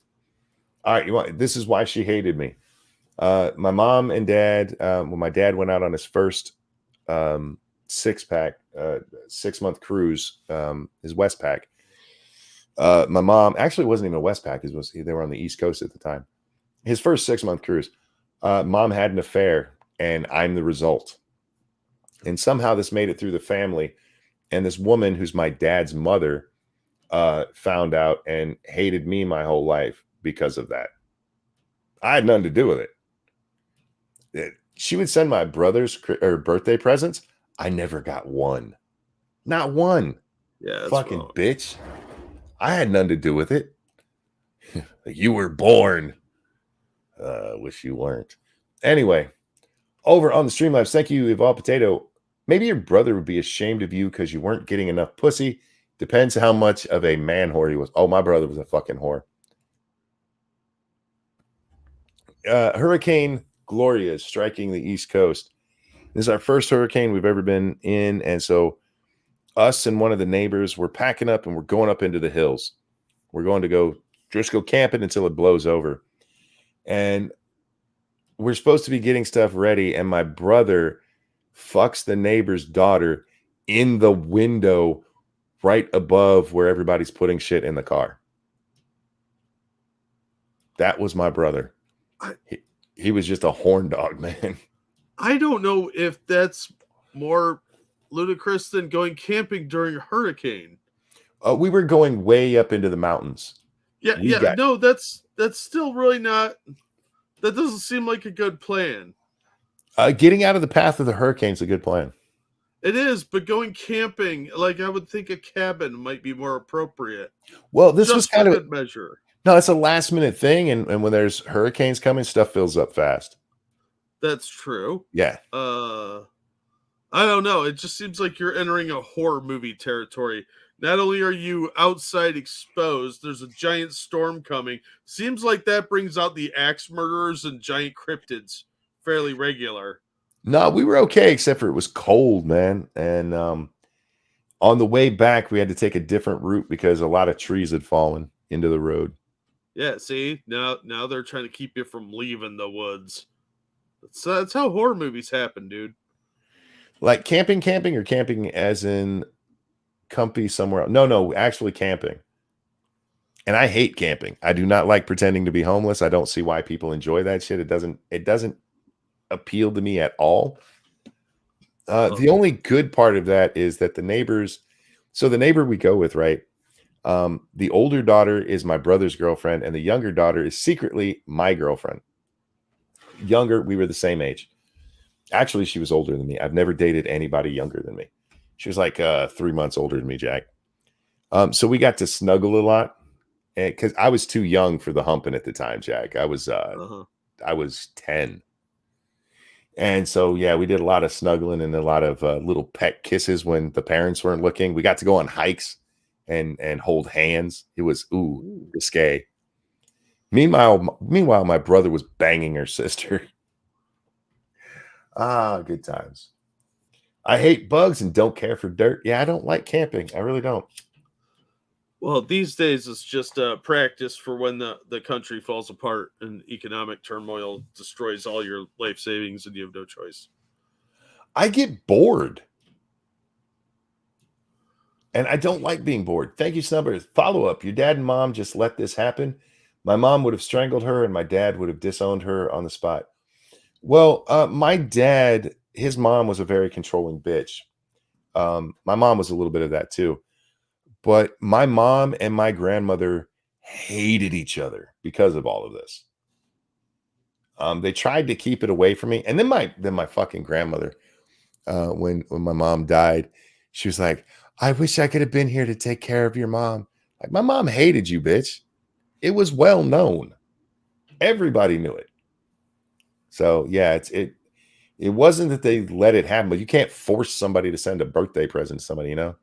All right, this is why she hated me. My mom and dad, when my dad went out on his first 6-pack, 6-month cruise, his Westpac. My mom actually wasn't even a Westpac. They were on the East Coast at the time. His first 6-month cruise. Mom had an affair, and I'm the result. And somehow this made it through the family. And this woman, who's my dad's mother, found out and hated me my whole life because of that. I had nothing to do with it. She would send my brother's birthday presents. I never got one. Not one. Yeah, fucking wrong. Bitch. I had nothing to do with it. You were born. Wish you weren't. Anyway, over on the Streamlabs, thank you, Evolved Potato. Maybe your brother would be ashamed of you because you weren't getting enough pussy. Depends how much of a man whore he was. Oh, my brother was a fucking whore. Hurricane Gloria is striking the East Coast. This is our first hurricane we've ever been in. And so us and one of the neighbors, we're packing up and we're going up into the hills. We're going to go camping until it blows over. And we're supposed to be getting stuff ready. And my brother fucks the neighbor's daughter in the window right above where everybody's putting shit in the car. That was my brother. He was just a horn dog, man. I don't know if that's more ludicrous than going camping during a hurricane. We were going way up into the mountains. No, that's still really not. That doesn't seem like a good plan. Getting out of the path of the hurricane is a good plan. It is, but going camping, like I would think a cabin might be more appropriate. Well, this was kind of a good measure. No, it's a last minute thing, and when there's hurricanes coming, stuff fills up fast. That's true. Yeah. I don't know. It just seems like you're entering a horror movie territory. Not only are you outside exposed, there's a giant storm coming. Seems like that brings out the axe murderers and giant cryptids fairly regular. No, we were okay, except for it was cold, man. And on the way back, we had to take a different route because a lot of trees had fallen into the road. Yeah, see? Now they're trying to keep you from leaving the woods. That's how horror movies happen, dude. Like camping, or camping as in comfy somewhere else? No, actually camping. And I hate camping. I do not like pretending to be homeless. I don't see why people enjoy that shit. It doesn't appeal to me at all. The only good part of that is that the neighbors, so the neighbor we go with, right? The older daughter is my brother's girlfriend, and the younger daughter is secretly my girlfriend. Younger, we were the same age. Actually, she was older than me. I've never dated anybody younger than me. She was like 3 months older than me, Jack. So we got to snuggle a lot, because I was too young for the humping at the time, Jack. I was 10. And so, yeah, we did a lot of snuggling and a lot of little pet kisses when the parents weren't looking. We got to go on hikes and hold hands. It was risque. Meanwhile, my brother was banging her sister. Good times. I hate bugs and don't care for dirt. Yeah, I don't like camping. I really don't. Well, these days it's just a practice for when the country falls apart and economic turmoil destroys all your life savings and you have no choice. I get bored. And I don't like being bored. Thank you, Snubbers. Follow up. Your dad and mom just let this happen. My mom would have strangled her and my dad would have disowned her on the spot. Well, my dad, his mom was a very controlling bitch. My mom was a little bit of that too. But my mom and my grandmother hated each other because of all of this. They tried to keep it away from me. And then my fucking grandmother, when my mom died, she was like, I wish I could have been here to take care of your mom. Like, my mom hated you, bitch. It was well known. Everybody knew it. So yeah, it wasn't that they let it happen, but you can't force somebody to send a birthday present to somebody, you know?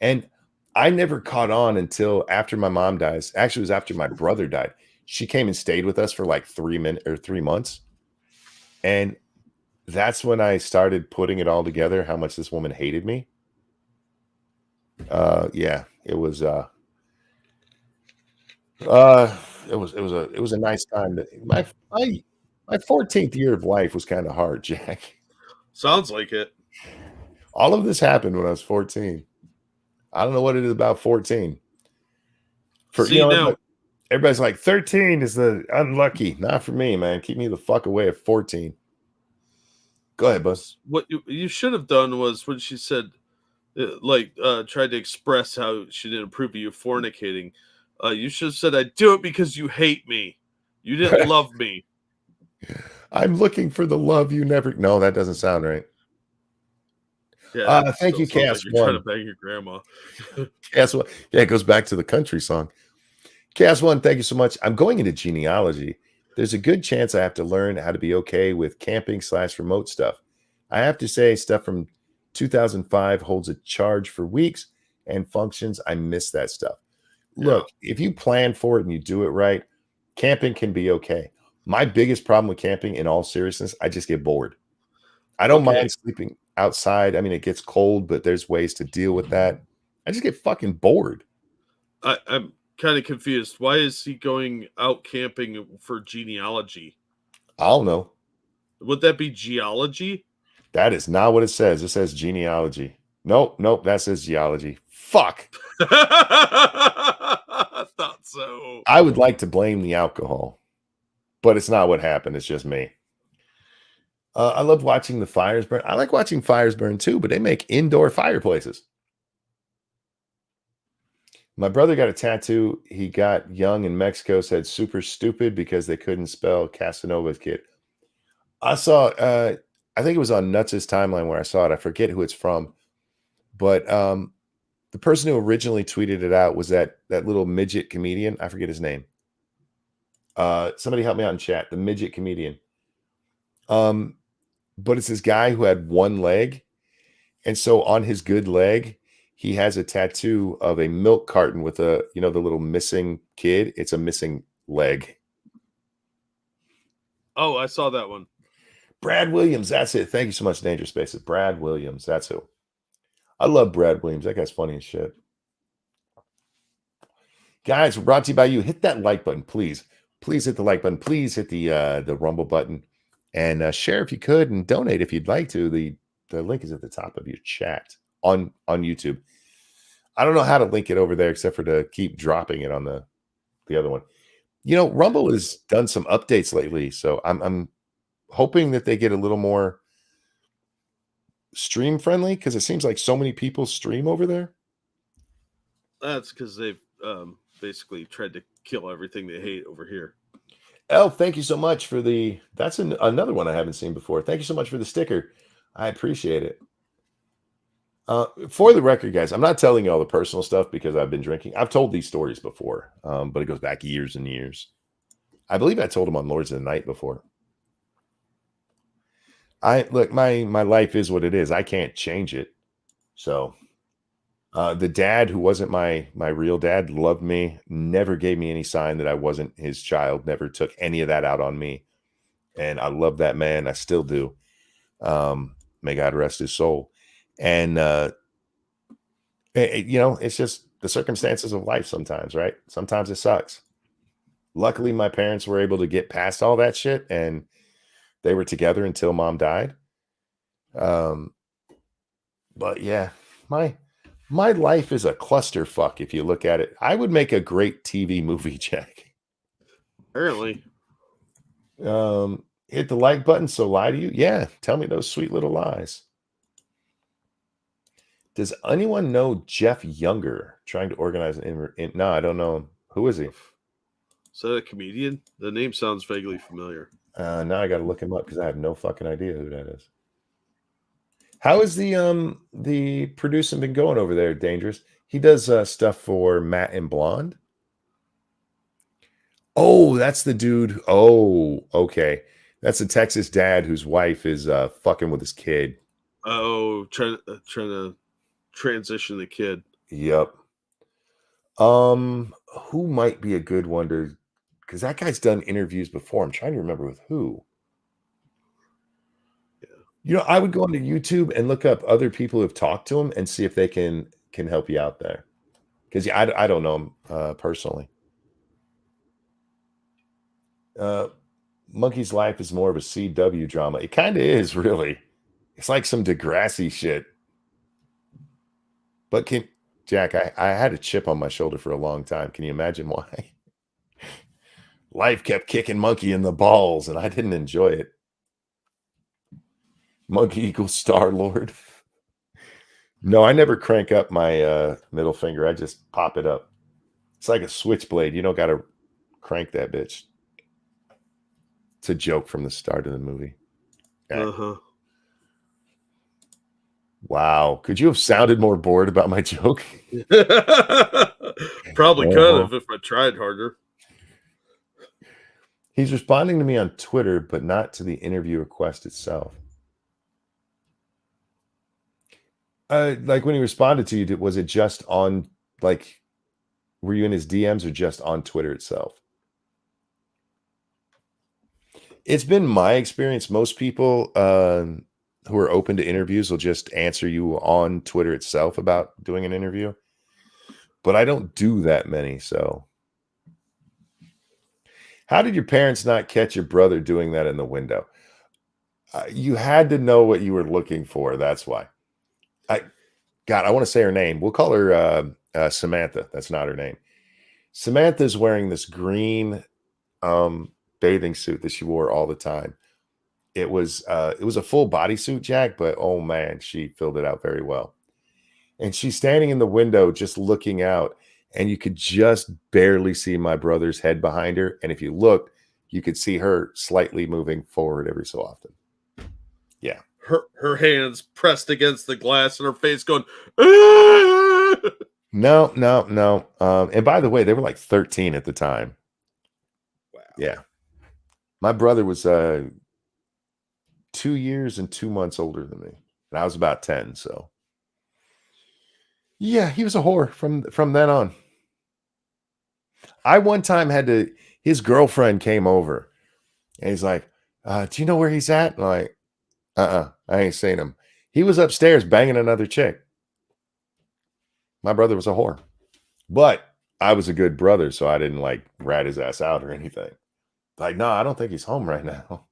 And I never caught on until after my mom dies. Actually, it was after my brother died. She came and stayed with us for like 3 months. And that's when I started putting it all together, how much this woman hated me. Yeah, it was a nice time. My 14th year of life was kind of hard, Jack. Sounds like it. All of this happened when I was 14. I don't know what it is about 14. Everybody's like 13 is the unlucky. Not for me, man. Keep me the fuck away at 14. Go ahead, Buzz. What you should have done was when she said, tried to express how she didn't approve of you fornicating. You should have said, I do it because you hate me. You didn't love me. I'm looking for the love you never. No, that doesn't sound right. Yeah, thank you, Cass. Like you're trying to bang your grandma. Cass One. Yeah, it goes back to the country song. Cass One, thank you so much. I'm going into genealogy. There's a good chance I have to learn how to be okay with camping / remote stuff. I have to say, stuff from 2005 holds a charge for weeks and functions. I miss that stuff. Look, if you plan for it and you do it right, camping can be okay. My biggest problem with camping, in all seriousness, I just get bored. I don't mind sleeping outside. I mean, it gets cold, but there's ways to deal with that. I just get fucking bored. I'm kind of confused. Why is he going out camping for genealogy? I don't know. Would that be geology? That is not what it says. It says genealogy. Nope. That says geology. Fuck. I thought so. I would like to blame the alcohol, but it's not what happened. It's just me. I love watching the fires burn. I like watching fires burn too, but they make indoor fireplaces. My brother got a tattoo. He got young in Mexico, said super stupid because they couldn't spell Casanova's kid. I saw, I think it was on Nuts' timeline where I saw it. I forget who it's from, but the person who originally tweeted it out was that little midget comedian. I forget his name. Somebody help me out in chat. The midget comedian. But it's this guy who had one leg. And so on his good leg, he has a tattoo of a milk carton with the little missing kid. It's a missing leg. Oh, I saw that one. Brad Williams. That's it. Thank you so much, Danger Spaces. Brad Williams. That's who. I love Brad Williams. That guy's funny as shit. Guys, we're brought to you by you. Hit that like button, please. Please hit the like button. Please hit the Rumble button. And share if you could, and donate if you'd like to. The link is at the top of your chat on YouTube. I don't know how to link it over there except for to keep dropping it on the other one. Rumble has done some updates lately, so I'm hoping that they get a little more stream friendly because it seems like so many people stream over there. That's because they've basically tried to kill everything they hate over here. Elle, thank you so much for that's another one I haven't seen before. Thank you so much for the sticker. I appreciate it. For the record, guys, I'm not telling you all the personal stuff because I've been drinking. I've told these stories before, but it goes back years and years. I believe I told them on Lords of the Night before. Look, my life is what it is. I can't change it. So The dad, who wasn't my real dad, loved me, never gave me any sign that I wasn't his child, never took any of that out on me. And I love that man. I still do. May God rest his soul. And, it's just the circumstances of life sometimes, right? Sometimes it sucks. Luckily, my parents were able to get past all that shit, and they were together until mom died. But yeah, my life is a clusterfuck if you look at it. I would make a great TV movie, Jack. Apparently. Hit the like button, so lie to you. Yeah, tell me those sweet little lies. Does anyone know Jeff Younger trying to organize no, I don't know him. Who is he? Is that a comedian? The name sounds vaguely familiar. Now I got to look him up because I have no fucking idea who that is. How is the producing been going over there, Dangerous? He does stuff for Matt and Blonde. Oh, that's the dude. Oh, okay. That's the Texas dad whose wife is fucking with his kid. Oh, trying to transition the kid. Yep. Who might be a good one to? Because that guy's done interviews before. I'm trying to remember with who. Yeah. I would go onto YouTube and look up other people who've talked to him and see if they can help you out there. Because I don't know him personally. Monkey's Life is more of a CW drama. It kind of is, really. It's like some Degrassi shit. But Jack, I had a chip on my shoulder for a long time. Can you imagine why? Life kept kicking Monkey in the balls, and I didn't enjoy it. Monkey equals Star-Lord. No, I never crank up my middle finger. I just pop it up. It's like a switchblade. You don't got to crank that bitch. It's a joke from the start of the movie. Yeah. Uh-huh. Wow. Could you have sounded more bored about my joke? Probably could have if I tried harder. He's responding to me on Twitter, but not to the interview request itself. Like when he responded to you, was it just on, like, were you in his DMs or just on Twitter itself? It's been my experience. Most people who are open to interviews will just answer you on Twitter itself about doing an interview. But I don't do that many, so. How did your parents not catch your brother doing that in the window? You had to know what you were looking for. That's why. I want to say her name. We'll call her Samantha. That's not her name. Samantha's wearing this green bathing suit that she wore all the time. It was a full bodysuit, Jack, but oh man, she filled it out very well. And she's standing in the window just looking out, and you could just barely see my brother's head behind her. And if you looked, you could see her slightly moving forward every so often. Yeah. Her hands pressed against the glass and her face going, ah! No. And by the way, they were like 13 at the time. Wow. Yeah. My brother was 2 years and 2 months older than me. And I was about 10. So yeah, he was a whore from then on. I one time his girlfriend came over and he's like, do you know where he's at? And I'm like, I ain't seen him. He was upstairs banging another chick. My brother was a whore. But I was a good brother, so I didn't like rat his ass out or anything. Like, no, I don't think he's home right now.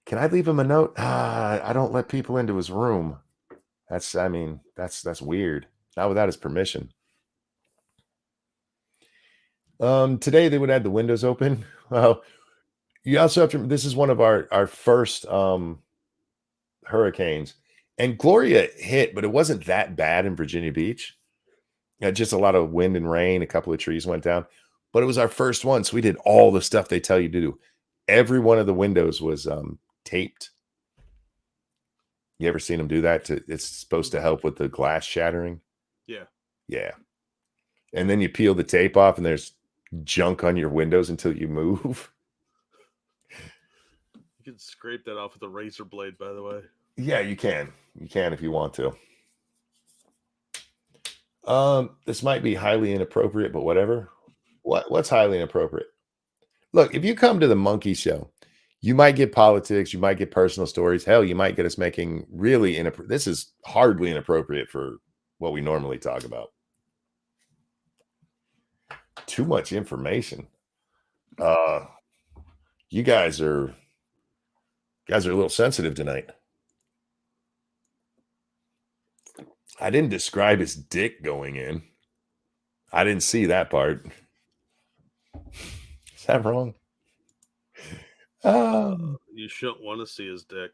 Can I leave him a note? I don't let people into his room. That's weird. Not without his permission. Today they would have the windows open. Well, you also have to, this is one of our first hurricanes. And Gloria hit, but it wasn't that bad in Virginia Beach. Just a lot of wind and rain. A couple of trees went down. But it was our first one. So we did all the stuff they tell you to do. Every one of the windows was taped. You ever seen them do that? It's supposed to help with the glass shattering. Yeah. Yeah. And then you peel the tape off and there's junk on your windows until you move. You can scrape that off with a razor blade, by the way. Yeah, you can. You can if you want to. This might be highly inappropriate, but whatever. What's highly inappropriate? Look, if you come to the Monkey Show, you might get politics, you might get personal stories. Hell, you might get us making really inappropriate. This is hardly inappropriate for what we normally talk about. Too much information. You guys are a little sensitive tonight. I didn't describe his dick going in. I didn't see that part. Is that wrong? You shouldn't want to see his dick.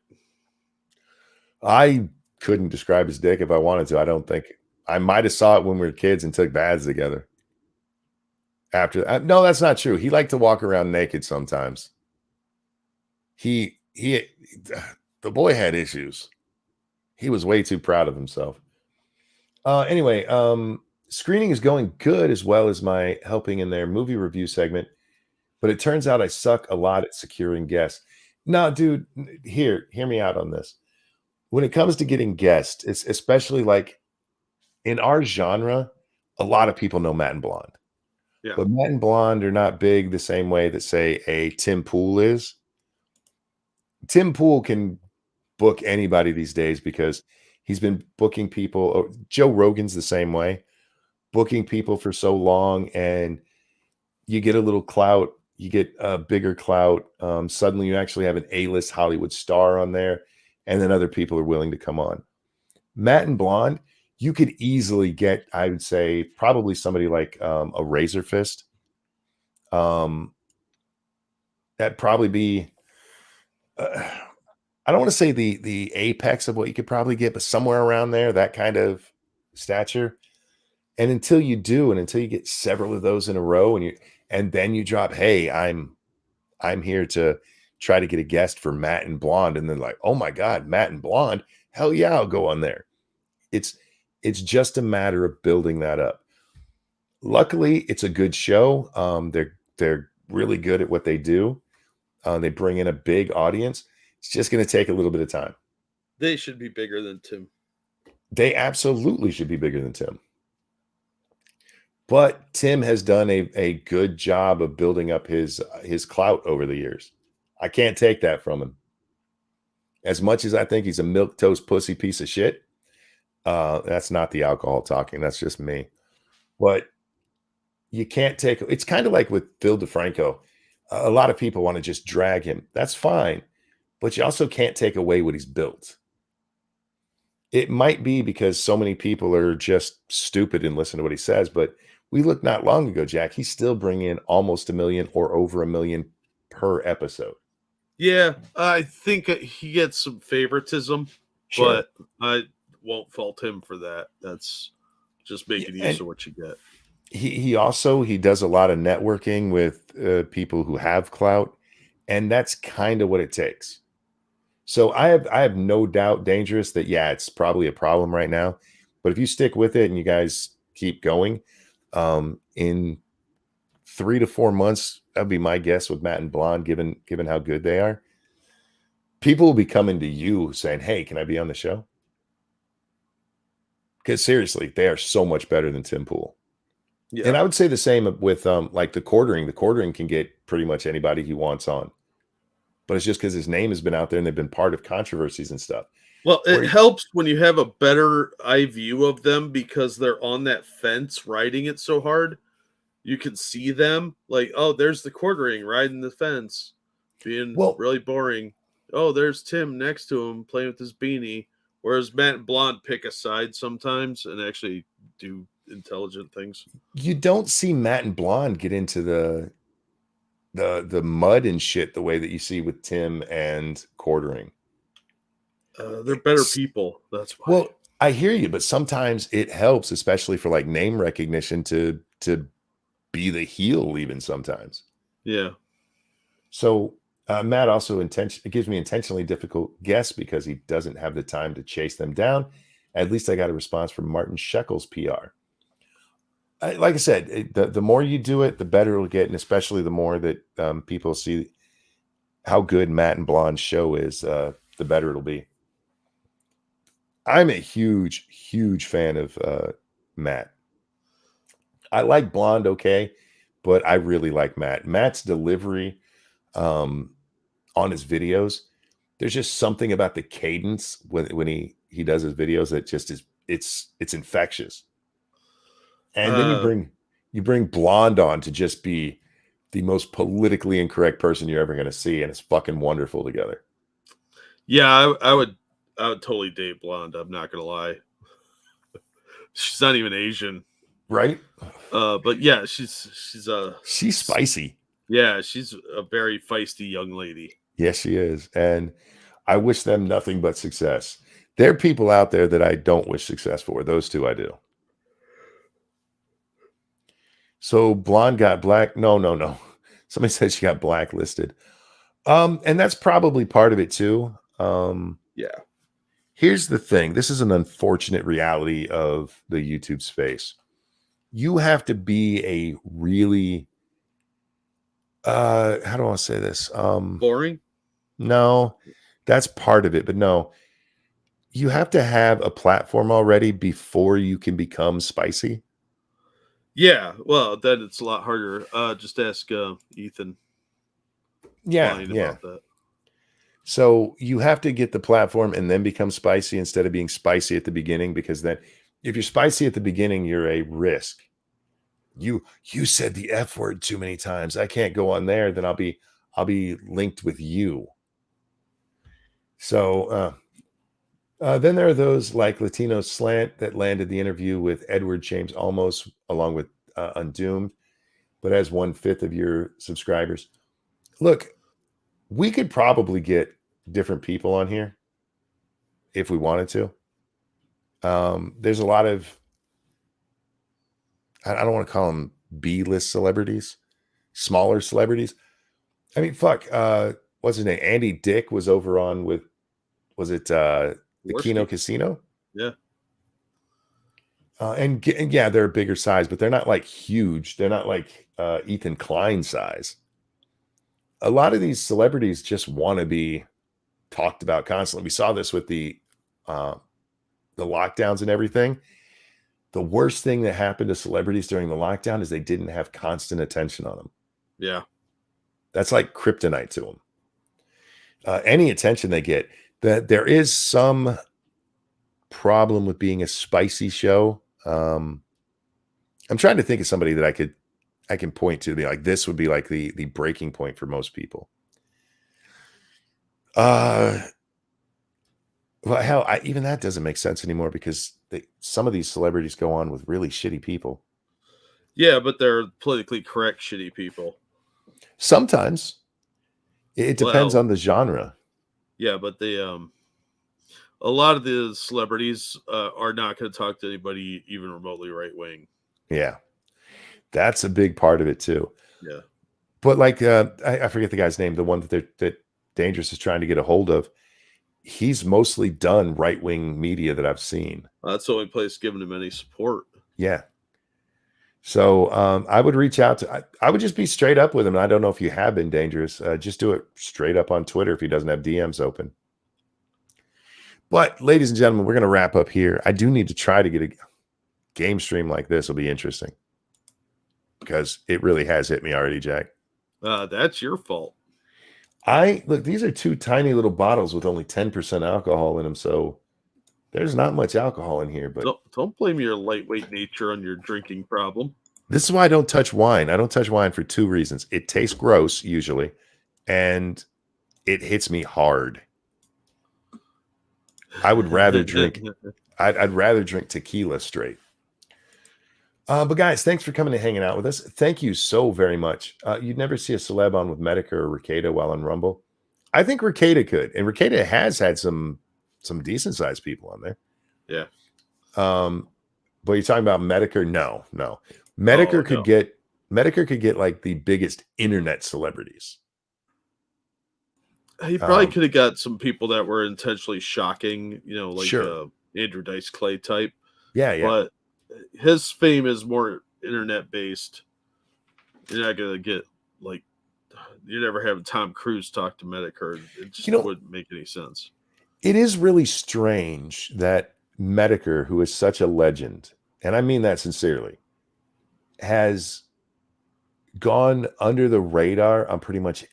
I couldn't describe his dick if I wanted to. I don't think I might have saw it when we were kids and took baths together. After that, no, that's not true. He liked to walk around naked sometimes. The boy had issues. He was way too proud of himself. Anyway, screening is going good as well as my helping in their movie review segment, but it turns out I suck a lot at securing guests. No, dude, hear me out on this. When it comes to getting guests, it's especially like in our genre, a lot of people know Matt and Blonde. Yeah. But Matt and Blonde are not big the same way that, say, a Tim Pool is. Tim Pool can book anybody these days because he's been booking people. Joe Rogan's the same way, booking people for so long, and you get a little clout, you get a bigger clout. Suddenly you actually have an A-list Hollywood star on there, and then other people are willing to come on. Matt and Blonde, you could easily get, I would say, probably somebody like a Razor Fist. That'd probably be, I don't want to say the apex of what you could probably get, but somewhere around there, that kind of stature. And until you do, and until you get several of those in a row, and then you drop, hey, I'm here to try to get a guest for Matt and Blonde, and then like, oh my God, Matt and Blonde, hell yeah, I'll go on there. It's just a matter of building that up. Luckily, it's a good show. They're really good at what they do. They bring in a big audience. It's just going to take a little bit of time. They should be bigger than Tim. They absolutely should be bigger than Tim. But Tim has done a good job of building up his clout over the years. I can't take that from him. As much as I think he's a milquetoast pussy piece of shit, that's not the alcohol talking. That's just me. But you can't take, it's kind of like with Phil DeFranco. A lot of people want to just drag him. That's fine. But you also can't take away what he's built. It might be because so many people are just stupid and listen to what he says. But we looked not long ago, Jack. He's still bringing in almost $1 million or over $1 million per episode. Yeah, I think he gets some favoritism, Sure. but I won't fault him for that. That's just making use of what you get. He also does a lot of networking with people who have clout, and that's kind of what it takes. So I have no doubt, Dangerous, that yeah, it's probably a problem right now. But if you stick with it and you guys keep going, in 3 to 4 months, that'd be my guess with Matt and Blonde, given how good they are. People will be coming to you saying, "Hey, can I be on the show?" Because seriously, they are so much better than Tim Pool. Yeah. And I would say the same with like the Quartering. The Quartering can get pretty much anybody he wants on. But it's just because his name has been out there and they've been part of controversies and stuff. Well, it helps when you have a better eye view of them because they're on that fence riding it so hard. You can see them like, oh, there's the Quartering riding the fence, being really boring. Oh, there's Tim next to him playing with his beanie. Whereas Matt and Blonde pick a side sometimes and actually do intelligent things. You don't see Matt and Blonde get into the mud and shit the way that you see with Tim and Quartering. They're better people. That's why. Well, I hear you, but sometimes it helps, especially for like name recognition, to be the heel even sometimes. Yeah. So Matt also gives me intentionally difficult guests because he doesn't have the time to chase them down. At least I got a response from Martin Shekels PR. Like I said, the more you do it, the better it'll get, and especially the more that people see how good Matt and Blonde's show is, the better it'll be. I'm a huge, huge fan of Matt. I like Blonde, okay, but I really like Matt. Matt's delivery on his videos. There's just something about the cadence when he does his videos that just is it's infectious. And then you bring Blonde on to just be the most politically incorrect person you're ever going to see, and it's fucking wonderful together. Yeah, I would totally date Blonde. I'm not gonna lie. She's not even Asian, right? But yeah, she's spicy. Yeah, she's a very feisty young lady. Yes, she is, and I wish them nothing but success. There are people out there that I don't wish success for. Those two I do. So Blonde got black. No. Somebody said she got blacklisted. And that's probably part of it too. Yeah. Here's the thing. This is an unfortunate reality of the YouTube space. You have to be a really how do I say this? Boring? No, that's part of it, but no. You have to have a platform already before you can become spicy. Yeah, well, then it's a lot harder. Just ask Ethan. Yeah. About that. So you have to get the platform and then become spicy instead of being spicy at the beginning, because then if you're spicy at the beginning, you're a risk. You said the F word too many times. I can't go on there. Then I'll be linked with you. So then there are those like Latino Slant that landed the interview with Edward James Olmos along with Undoomed, but has 1/5 of your subscribers. Look, we could probably get different people on here if we wanted to. There's a lot of, I don't want to call them B-list celebrities, smaller celebrities. I mean, fuck, what's his name? Andy Dick was over on with, was it the Kino Casino? Yeah. And yeah, they're a bigger size, but they're not like huge. They're not like Ethan Klein size. A lot of these celebrities just want to be talked about constantly. We saw this with the lockdowns and everything. The worst thing that happened to celebrities during the lockdown is they didn't have constant attention on them. Yeah. That's like kryptonite to them. Any attention they get, that there is some problem with being a spicy show. I'm trying to think of somebody that I can point to be like, this would be like the breaking point for most people. Well, hell, even that doesn't make sense anymore because some of these celebrities go on with really shitty people. Yeah, but they're politically correct shitty people. Sometimes it depends on the genre. Yeah, but they a lot of the celebrities are not going to talk to anybody even remotely right wing. Yeah, that's a big part of it too. Yeah, but like I forget the guy's name, the one that Dangerous is trying to get a hold of. He's mostly done right wing media that I've seen. That's the only place giving him any support. Yeah. So I would reach out to. I would just be straight up with him. I don't know if you have been, Dangerous. Just do it straight up on Twitter if he doesn't have DMs open. But ladies and gentlemen, we're going to wrap up here. I do need to try to get a game stream like this. Will be interesting because it really has hit me already, Jack. That's your fault. Look, these are two tiny little bottles with only 10% alcohol in them. So there's not much alcohol in here, but don't blame your lightweight nature on your drinking problem. This is why I don't touch wine. I don't touch wine for two reasons. It tastes gross usually, and it hits me hard. I would rather drink. I'd rather drink tequila straight. But guys, thanks for coming and hanging out with us. Thank you so very much. You'd never see a celeb on with Medica or Ricada while on Rumble. I think Ricada could, and Ricada has had some decent sized people on there. Yeah. But you're talking about Medica? No. Medica could get like the biggest internet celebrities. He probably could have got some people that were intentionally shocking, like sure. Andrew Dice Clay type. Yeah. But his fame is more internet based. You're not gonna get you're never having Tom Cruise talk to Medicare. It just wouldn't make any sense. It is really strange that Medicare, who is such a legend, and I mean that sincerely, has gone under the radar on pretty much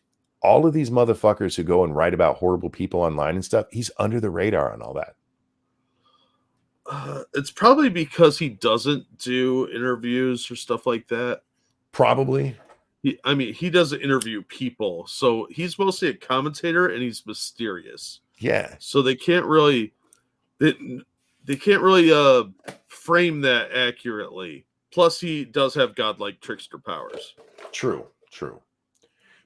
all of these motherfuckers who go and write about horrible people online and stuff. He's under the radar on all that. It's probably because he doesn't do interviews or stuff like that. Probably. He doesn't interview people, so he's mostly a commentator and he's mysterious. Yeah. So they can't really frame that accurately. Plus, he does have godlike trickster powers. True.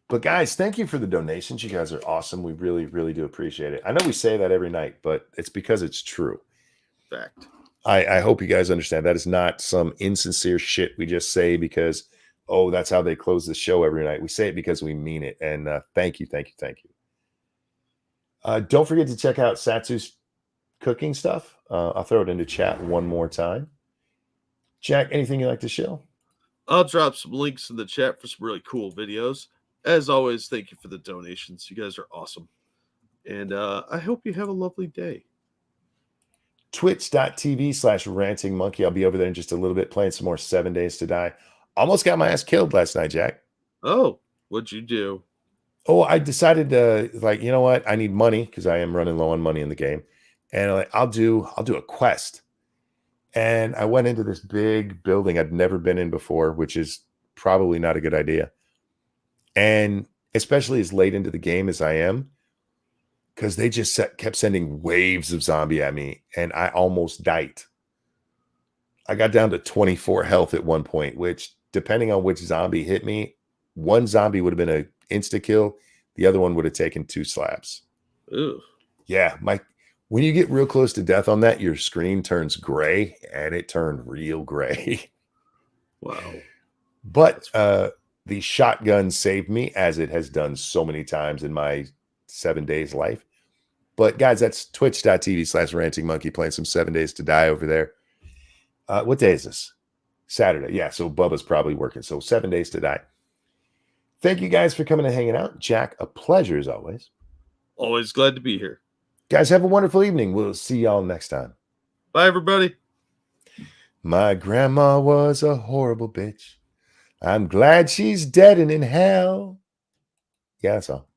But guys, thank you for the donations. You guys are awesome. We really, really do appreciate it. I know we say that every night, but it's because it's true. Fact. I hope you guys understand that is not some insincere shit we just say because, oh, that's how they close the show every night. We say it because we mean it. And thank you. Don't forget to check out Satsu's cooking stuff. I'll throw it into chat one more time. Jack, anything you like to show? I'll drop some links in the chat for some really cool videos. As always, thank you for the donations. You guys are awesome. And I hope you have a lovely day. Twitch.tv/ranting monkey. I'll be over there in just a little bit playing some more 7 Days to Die. Almost got my ass killed last night, Jack. Oh, what'd you do? Oh, I decided to, you know what? I need money because I am running low on money in the game. And I'll do a quest. And I went into this big building I'd never been in before, which is probably not a good idea. And especially as late into the game as I am, because they just kept sending waves of zombie at me, and I almost died. I got down to 24 health at one point, which, depending on which zombie hit me, one zombie would have been an insta-kill. The other one would have taken 2 slaps. Ooh. Yeah, when you get real close to death on that, your screen turns gray, and it turned real gray. Wow. But the shotgun saved me, as it has done so many times in my 7 days life. But guys, that's twitch.tv/ranting monkey playing some 7 Days to Die over there. What day is this? Saturday. Yeah, so Bubba's probably working. So 7 Days to Die. Thank you guys for coming and hanging out. Jack, a pleasure as always. Always glad to be here. Guys, have a wonderful evening. We'll see y'all next time. Bye, everybody. My grandma was a horrible bitch. I'm glad she's dead and in hell. Yeah, that's all.